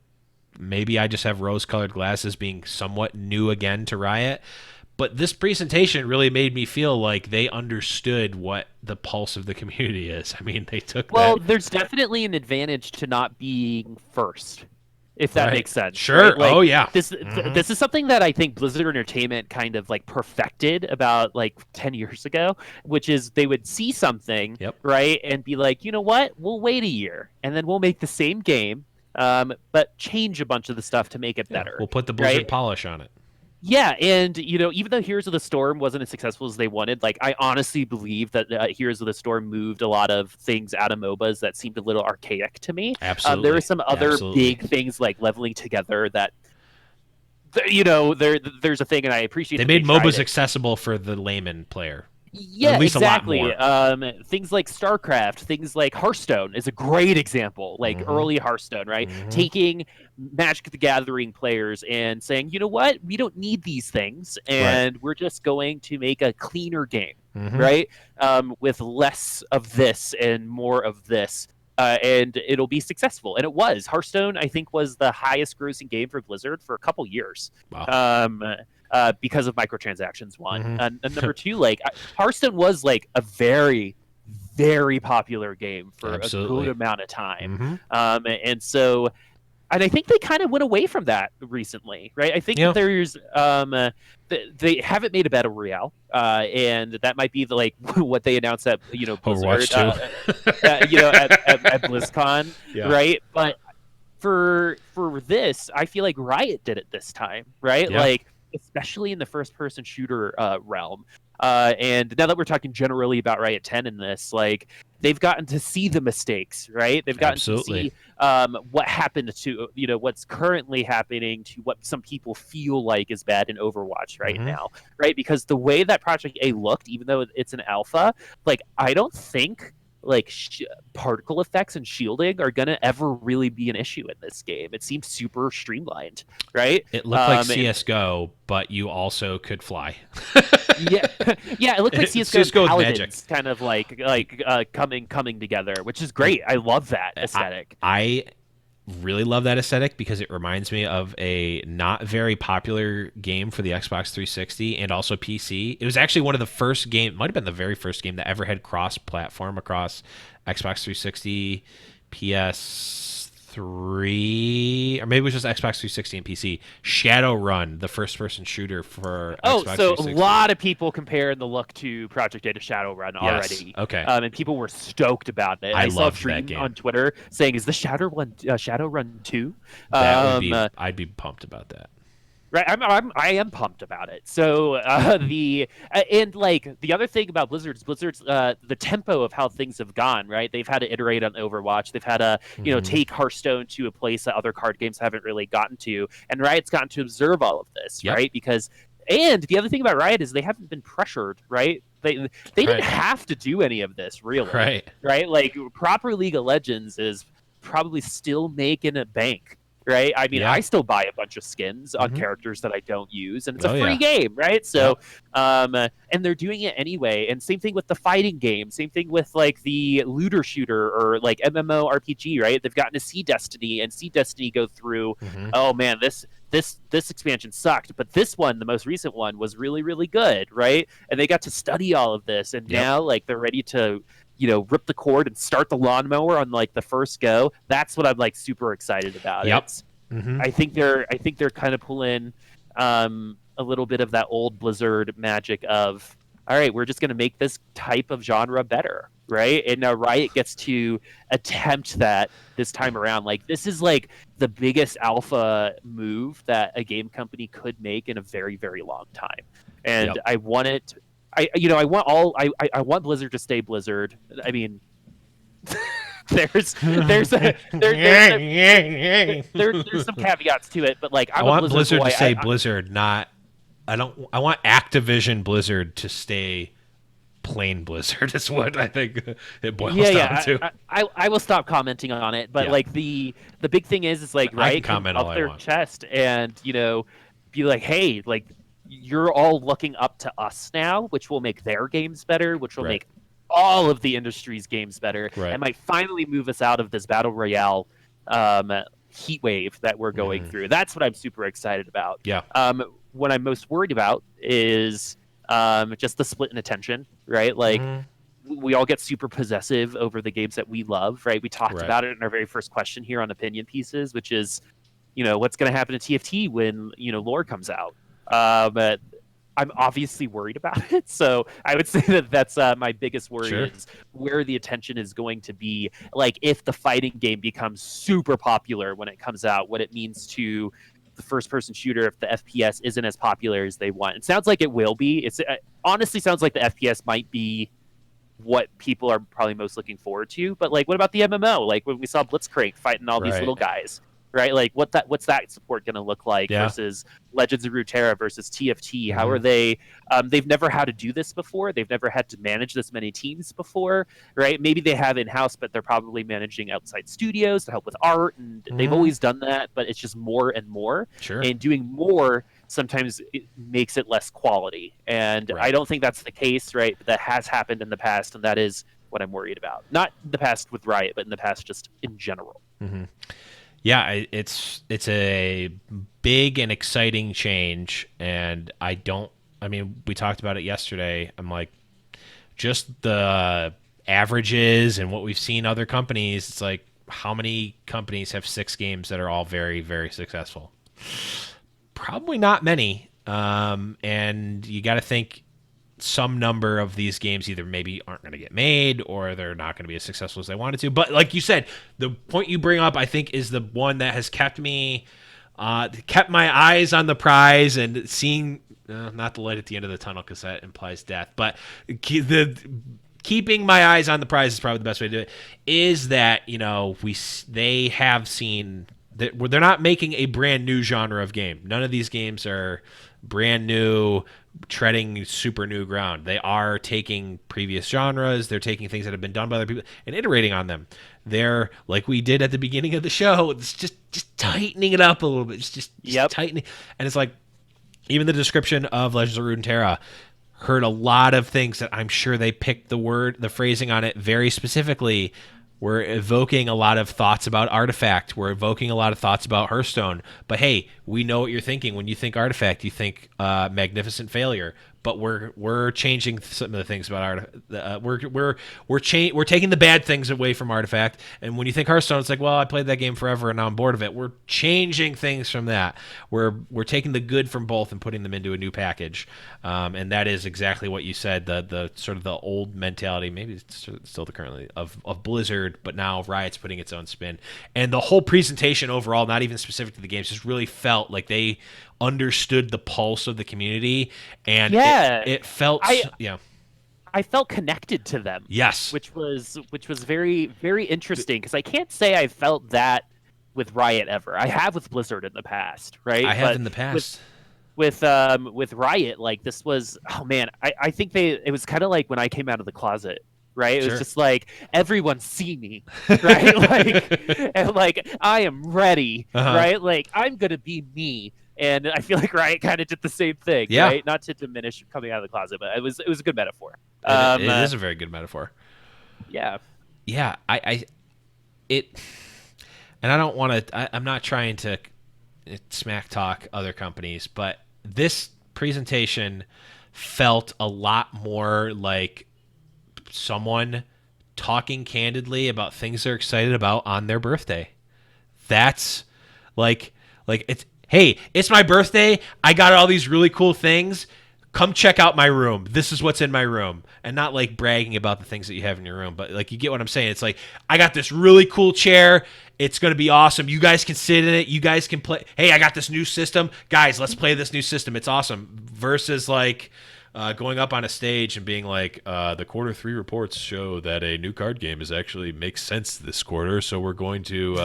maybe I just have rose-colored glasses being somewhat new again to Riot. But this presentation really made me feel like they understood what the pulse of the community is. I mean, they took there's definitely an advantage to not being first. if that makes sense. Sure. Right? Like, oh yeah. This is something that I think Blizzard Entertainment kind of like perfected about like 10 years ago, which is they would see something, right, and be like, you know what, we'll wait a year and then we'll make the same game, but change a bunch of the stuff to make it better. We'll put the Blizzard polish on it. Yeah, and even though Heroes of the Storm wasn't as successful as they wanted, like I honestly believe that Heroes of the Storm moved a lot of things out of MOBAs that seemed a little archaic to me. Absolutely. There were some other big things like Leveling Together that, there's a thing, and I appreciate they made MOBAs accessible for the layman player. Yeah, at least exactly. A lot more. Things like StarCraft, things like Hearthstone is a great example, like early Hearthstone, right? Taking Magic the Gathering players and saying, you know what, we don't need these things, and we're just going to make a cleaner game, right? With less of this and more of this. And it'll be successful. And it was. Hearthstone, I think, was the highest grossing game for Blizzard for a couple years. Wow. Because of microtransactions, one. And number two, like Hearthstone was like a very, very popular game for a good amount of time. And I think they kind of went away from that recently, right? I think that there's they haven't made a battle royale, and that might be like what they announced at Blizzard, at BlizzCon, right? But for this, I feel like Riot did it this time, right? Like especially in the first-person shooter realm. And now that we're talking generally about Riot 10 in this, like they've gotten to see the mistakes, right? They've gotten to see what happened to, what's currently happening to what some people feel like is bad in Overwatch right now, right? Because the way that Project A looked, even though it's an alpha, like I don't think like particle effects and shielding are gonna ever really be an issue in this game. It seems super streamlined, right? It looked like CS:GO, but you also could fly. yeah, it looked like CS:GO and Paladins kind of like coming together, which is great. I love that aesthetic. I really love that aesthetic because it reminds me of a not very popular game for the Xbox 360 and also PC. It was actually one of the first game, might have been the very first game that ever had cross-platform across Xbox 360, PS3, or maybe it was just Xbox 360 and PC. Shadowrun, the first-person shooter for Xbox 360. A lot of people comparing the look to Project A to Shadowrun already. Okay. And people were stoked about it. I saw a stream on Twitter saying, "Is the Shadowrun 2?" I'd be pumped about that. Right, I am pumped about it. So and like the other thing about Blizzard's the tempo of how things have gone. Right, they've had to iterate on Overwatch. They've had to take Hearthstone to a place that other card games haven't really gotten to, and Riot's gotten to observe all of this. Right, because and the other thing about Riot is they haven't been pressured. Right, they didn't have to do any of this really. Right, like proper League of Legends is probably still making a bank. Right, I mean, I still buy a bunch of skins on characters that I don't use, and it's a free game, right? So, and they're doing it anyway. And same thing with the fighting game. Same thing with like the looter shooter or like MMORPG, right? They've gotten to see Destiny and see Destiny go through. Oh man, this expansion sucked, but this one, the most recent one, was really really good, right? And they got to study all of this, and now like they're ready to rip the cord and start the lawnmower on like the first go. That's what I'm like super excited about. I think they're kind of pulling a little bit of that old Blizzard magic of, all right, we're just going to make this type of genre better, right? And now Riot gets to attempt that this time around. Like this is like the biggest alpha move that a game company could make in a very very long time, and I want it. I want Blizzard to stay Blizzard. I mean, there's some caveats to it, but like I want Blizzard to stay Blizzard, not I want Activision Blizzard to stay plain Blizzard. Is what I think it boils down to. I will stop commenting on it, but like the big thing is like Riot can comment up their chest and be like, hey, like. You're all looking up to us now, which will make their games better, which will make all of the industry's games better, and might finally move us out of this battle royale heat wave that we're going through. That's what I'm super excited about. What I'm most worried about is just the split in attention, right? Like we all get super possessive over the games that we love, right? We talked about it in our very first question here on Opinion Pieces, which is what's going to happen to TFT when lore comes out. But I'm obviously worried about it. So I would say that that's my biggest worry is where the attention is going to be. Like if the fighting game becomes super popular when it comes out, what it means to the first-person shooter if the FPS isn't as popular as they want. It sounds like it will be. It honestly sounds like the FPS might be what people are probably most looking forward to. But like, what about the MMO? Like when we saw Blitzcrank fighting all these little guys. Right, like what's that support going to look like versus Legends of Runeterra versus TFT? How are they? They've never had to do this before. They've never had to manage this many teams before, right? Maybe they have in house, but they're probably managing outside studios to help with art, and they've always done that. But it's just more and more, and doing more sometimes it makes it less quality. And I don't think that's the case, right? But that has happened in the past, and that is what I'm worried about. Not in the past with Riot, but in the past just in general. Yeah, it's a big and exciting change, and we talked about it yesterday. I'm like, just the averages and what we've seen other companies, it's like, how many companies have 6 games that are all very, very successful? Probably not many. And you got to think some number of these games either maybe aren't going to get made or they're not going to be as successful as they wanted to. But like you said, the point you bring up, I think, is the one that has kept my eyes on the prize and seeing, not the light at the end of the tunnel because that implies death, but keeping my eyes on the prize is probably the best way to do it, is that, they have seen that they're not making a brand new genre of game. None of these games are brand new, treading super new ground. They are taking previous genres. They're taking things that have been done by other people and iterating on them. They're, like we did at the beginning of the show, it's just tightening it up a little bit. Just tightening. And it's like, even the description of Legends of Runeterra heard a lot of things that I'm sure they picked the phrasing on it very specifically. We're evoking a lot of thoughts about Artifact. We're evoking a lot of thoughts about Hearthstone. But hey, we know what you're thinking. When you think Artifact, you think Magnificent Failure. But we're changing some of the things about Artifact. We're taking the bad things away from Artifact. And when you think Hearthstone, it's like, well, I played that game forever and now I'm bored of it. We're changing things from that. We're taking the good from both and putting them into a new package. And that is exactly what you said. The sort of the old mentality, maybe it's still the currently of Blizzard, but now Riot's putting its own spin. And the whole presentation overall, not even specific to the games, just really felt like they understood the pulse of the community, and it felt I felt connected to them. Yes, which was very, very interesting, because I can't say I felt that with Riot ever. I have with Blizzard in the past, right? I have in the past. With Riot, like, this was, oh man, I think it was kind of like when I came out of the closet. Right, it was just like, everyone see me, right? Like, and like, I am ready, right? Like, I'm gonna be me. And I feel like Riot kind of did the same thing, right? Not to diminish coming out of the closet, but it was a good metaphor. It is a very good metaphor. Yeah. Yeah, and I don't want to. I'm not trying to smack talk other companies, but this presentation felt a lot more like someone talking candidly about things they're excited about on their birthday. That's like it's, hey, it's my birthday. I got all these really cool things. Come check out my room. This is what's in my room. And not like bragging about the things that you have in your room, but like, you get what I'm saying. It's like, I got this really cool chair. It's going to be awesome. You guys can sit in it. You guys can play. Hey, I got this new system. Guys, let's play this new system. It's awesome. Versus like, going up on a stage and being like, the Q3 reports show that a new card game actually makes sense this quarter, so we're going to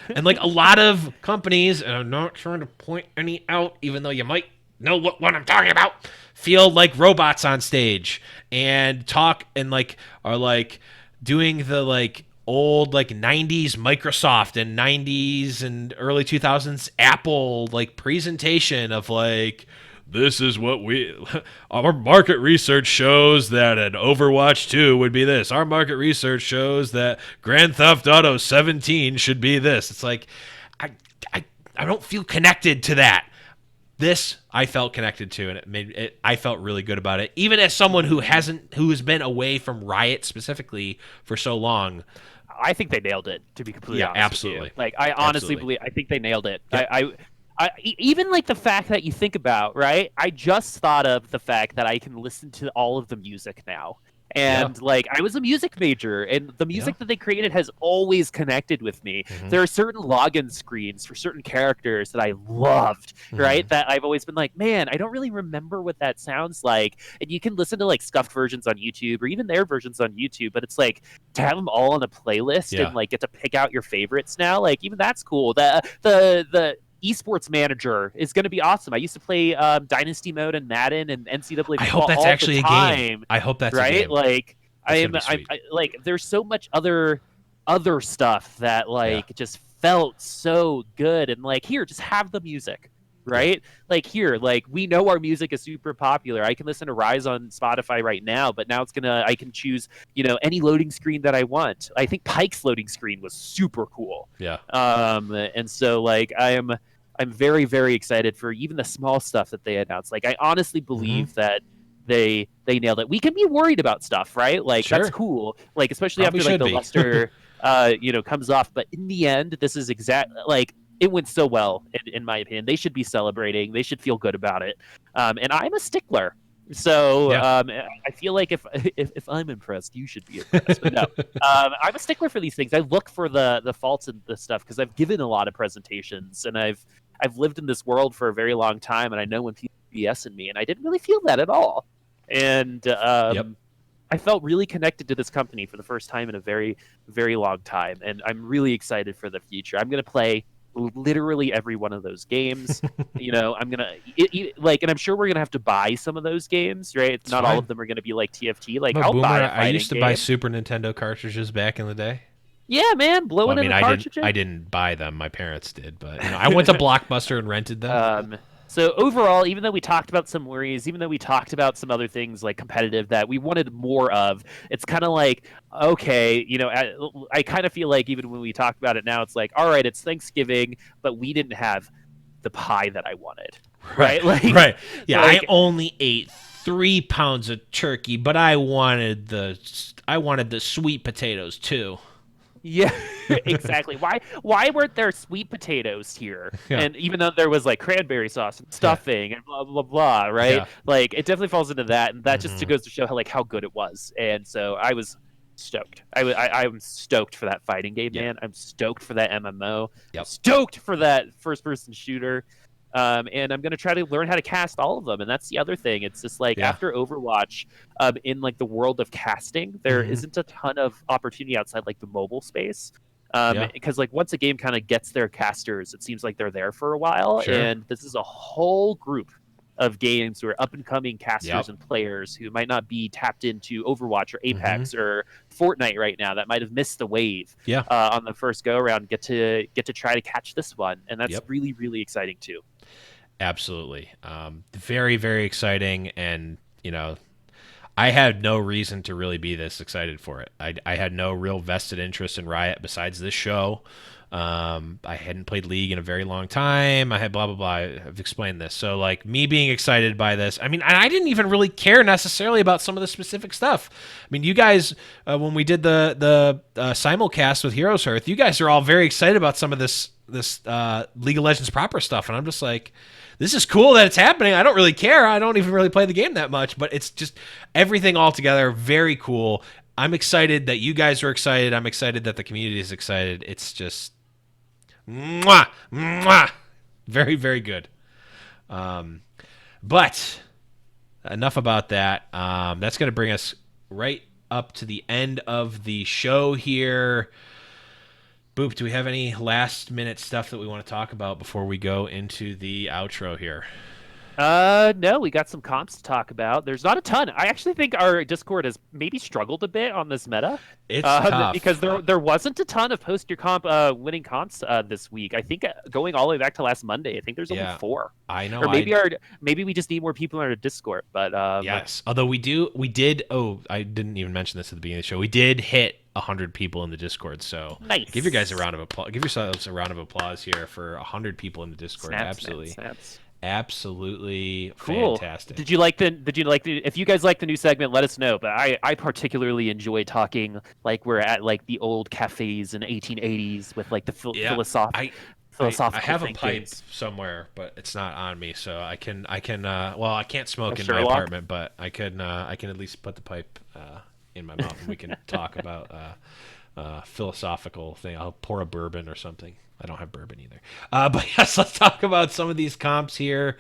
and like a lot of companies, and I'm not trying to point any out, even though you might know what I'm talking about, feel like robots on stage and talk and like are like doing the like old like 90s Microsoft and 90s and early 2000s Apple like presentation of like, this is what our market research shows that an Overwatch 2 would be this. Our market research shows that Grand Theft Auto 17 should be this. It's like, I don't feel connected to that. This I felt connected to, and I felt really good about it. Even as someone who has been away from Riot specifically for so long. I think they nailed it, to be completely honest absolutely. with you. Like, I honestly believe, I think they nailed it. Even like the fact that you think about, right? I just thought of the fact that I can listen to all of the music now. And like, I was a music major, and the music that they created has always connected with me. There are certain login screens for certain characters that I loved, right? That I've always been like, man, I don't really remember what that sounds like. And you can listen to like scuffed versions on YouTube or even their versions on YouTube, but it's like to have them all on a playlist and like get to pick out your favorites now. Like, even that's cool. The esports manager is going to be awesome. I used to play Dynasty mode and Madden and NCAA. I hope that's actually a game. I hope that's right. A game. Like, I like. There's so much other stuff that like just felt so good, and like, here, just have the music. Right? Like, here, like, we know our music is super popular. I can listen to Rise on Spotify right now, but now I can choose, any loading screen that I want. I think Pike's loading screen was super cool. Yeah. And so like, I'm very, very excited for even the small stuff that they announced. Like, I honestly believe that they nailed it. We can be worried about stuff, right? Like, that's cool. Like, especially after like the luster, comes off. But in the end, this is like, it went so well, in my opinion. They should be celebrating. They should feel good about it. And I'm a stickler. So I feel like if I'm impressed, you should be impressed. But no, I'm a stickler for these things. I look for the faults in the stuff because I've given a lot of presentations, and I've lived in this world for a very long time, and I know when people BS in me, and I didn't really feel that at all. And I felt really connected to this company for the first time in a very, very long time, and I'm really excited for the future. I'm going to play literally every one of those games. I'm gonna and I'm sure we're gonna have to buy some of those games, right? Not all of them are gonna be like TFT. Like, I'll buy a I used to buy Super Nintendo cartridges back in the day. Yeah, man, blowing in the cartridges. I didn't buy them. My parents did, but I went to Blockbuster and rented them. So overall, even though we talked about some worries, even though we talked about some other things like competitive that we wanted more of, it's kind of like, okay, I kind of feel like even when we talk about it now, it's like, all right, it's Thanksgiving, but we didn't have the pie that I wanted, right? Right. Yeah, I only ate 3 pounds of turkey, but I wanted the sweet potatoes too. Yeah, exactly. Why weren't there sweet potatoes here? Yeah. And even though there was like cranberry sauce and stuffing and blah blah blah, right? Yeah. Like, it definitely falls into that, and that just goes to show how good it was. And so I was stoked. I'm stoked for that fighting game, man. I'm stoked for that MMO. I'm stoked for that first-person shooter. And I'm going to try to learn how to cast all of them. And that's the other thing. It's just like, after Overwatch, in like the world of casting, there isn't a ton of opportunity outside like the mobile space. Because like, once a game kind of gets their casters, it seems like they're there for a while. Sure. And this is a whole group of games who are up and coming casters and players who might not be tapped into Overwatch or Apex or Fortnite right now, that might have missed the wave on the first go around, get to try to catch this one. And that's really, really exciting too. Absolutely. Very, very exciting. And, I had no reason to really be this excited for it. I had no real vested interest in Riot besides this show. I hadn't played League in a very long time. I had blah, blah, blah. I've explained this. So, like, me being excited by this, I mean, I didn't even really care necessarily about some of the specific stuff. I mean, you guys, when we did the simulcast with Heroes Hearth, you guys are all very excited about some of this League of Legends proper stuff. And I'm just like, this is cool that it's happening. I don't really care. I don't even really play the game that much, but it's just everything all together. Very cool. I'm excited that you guys are excited. I'm excited that the community is excited. It's just mwah, mwah. Very, very good. But enough about that. That's going to bring us right up to the end of the show here. Boop, do we have any last-minute stuff that we want to talk about before we go into the outro here? No, we got some comps to talk about. There's not a ton. I actually think our Discord has maybe struggled a bit on this meta. It's tough. Because there wasn't a ton of post your comp winning comps this week. I think going all the way back to last Monday, I think there's only 4. I know. Or maybe we just need more people in our Discord. But yes, although we did. Oh, I didn't even mention this at the beginning of the show. We did hit 100 people in the Discord, so nice. Give you guys a round of applause. Give yourselves a round of applause here for 100 people in the Discord. Snaps, Absolutely. snaps. absolutely cool. fantastic. Did you like the? If you guys like the new segment, let us know. But I particularly enjoy talking like we're at like the old cafes in 1880s with like the philosophical. I have a pipe somewhere, but it's not on me, so I can. Well, I can't smoke in my apartment, but I can at least put the pipe in my mouth, and we can talk about philosophical thing. I'll pour a bourbon or something. I don't have bourbon either. But yes, let's talk about some of these comps here.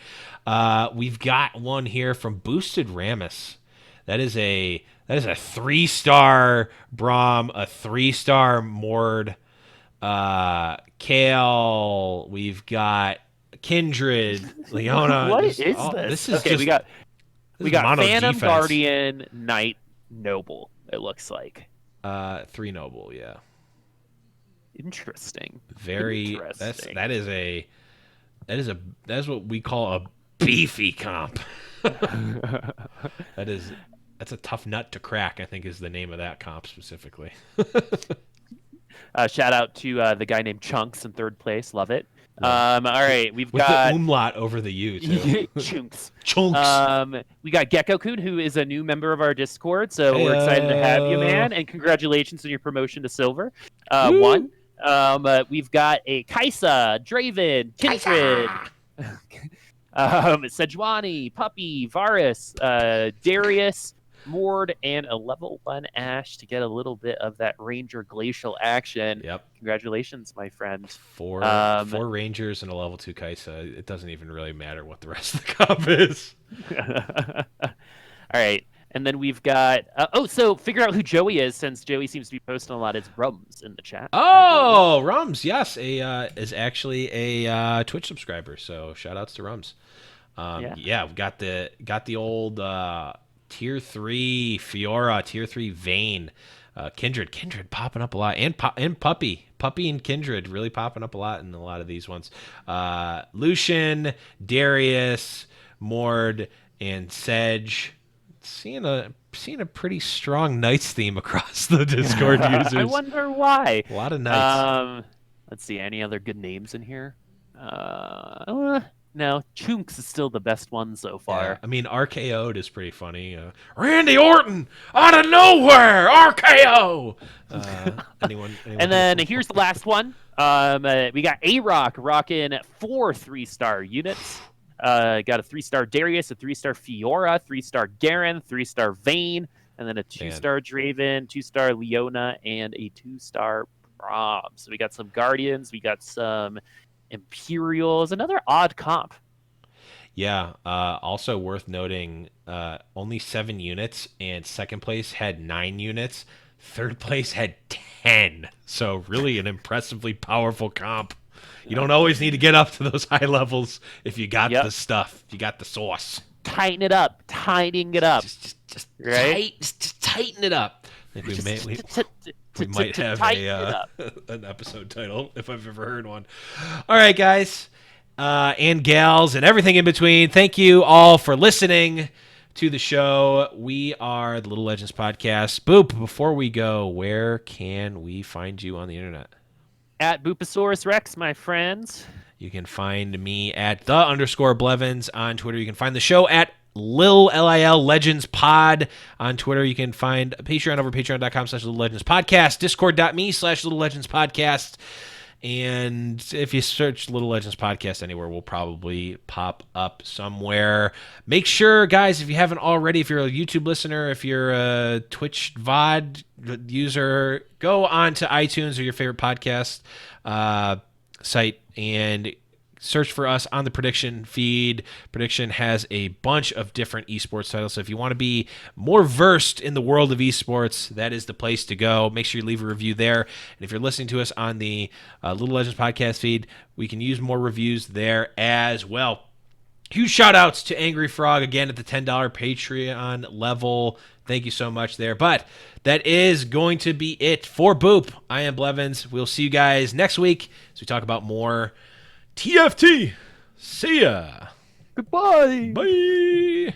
We've got one here from Boosted Ramus. That is a 3-star Braum, a 3-star Mord. Kale, we've got Kindred, Leona. What is this? This is okay, just, we got Phantom defense. Guardian, Knight, Noble. It looks like 3 Noble, yeah. Interesting. Very. That is what we call a beefy comp. That's a tough nut to crack, I think, is the name of that comp specifically. Shout out to the guy named Chunks in 3rd place. Love it. All right, we've got the umlaut over the U too. Chunks. Chunks. We got Gecko-kun, who is a new member of our Discord, so we're excited to have you, man, and congratulations on your promotion to silver. One. We've got a Kaisa, Draven, Kindred, Sejuani, Puppy, Varus, Darius, Mord, and a level 1 Ash to get a little bit of that Ranger Glacial action. Yep. Congratulations, my friend. 4 Rangers and a level 2 Kaisa. It doesn't even really matter what the rest of the comp is. All right. And then we've got so figure out who Joey is, since Joey seems to be posting a lot. It's Rums in the chat. Oh, Rums, yes, is actually a Twitch subscriber. So shout outs to Rums. Yeah, we got the old tier 3 Fiora, tier 3 Vayne, Kindred popping up a lot, and Puppy and Kindred really popping up a lot in a lot of these ones. Lucian, Darius, Mord, and Sedge. Seeing a pretty strong Knights theme across the Discord users. I wonder why. A lot of Knights. Let's see, any other good names in here? No, Chunks is still the best one so far. Yeah, I mean, RKO'd is pretty funny. Randy Orton out of nowhere, RKO. Anyone and then here's the last one. We got A-Rock rocking 4 3-star units. Got a 3-star Darius, a 3-star Fiora, 3-star Garen, 3-star Vayne, and then a 2-star Draven, 2-star Leona, and a 2-star Braum. So we got some Guardians, we got some Imperials, another odd comp. Yeah. Also worth noting, only 7 units, and 2nd place had 9 units. 3rd place had 10. So really an impressively powerful comp. You don't always need to get up to those high levels if you got the stuff. If you got the sauce. Tightening it up. Just right? Just tighten it up. I think we might have an episode title if I've ever heard one. All right, guys and gals and everything in between. Thank you all for listening to the show. We are the Little Legends Podcast. Boop, before we go, where can we find you on the internet? At Booposaurus Rex, my friends. You can find me at _Blevins on Twitter. You can find the show at Lil Legends Pod on Twitter. You can find Patreon over patreon.com/Little Legends Podcast, discord.me/Little Legends Podcast. And if you search Little Legends Podcast anywhere, we'll probably pop up somewhere. Make sure, guys, if you haven't already, if you're a YouTube listener, if you're a Twitch VOD user, go on to iTunes or your favorite podcast site and search for us on the Prediction feed. Prediction has a bunch of different esports titles, so if you want to be more versed in the world of esports, that is the place to go. Make sure you leave a review there. And if you're listening to us on the Little Legends podcast feed, we can use more reviews there as well. Huge shout-outs to Angry Frog, again, at the $10 Patreon level. Thank you so much there. But that is going to be it for Boop. I am Blevins. We'll see you guys next week as we talk about more TFT. See ya. Goodbye. Bye.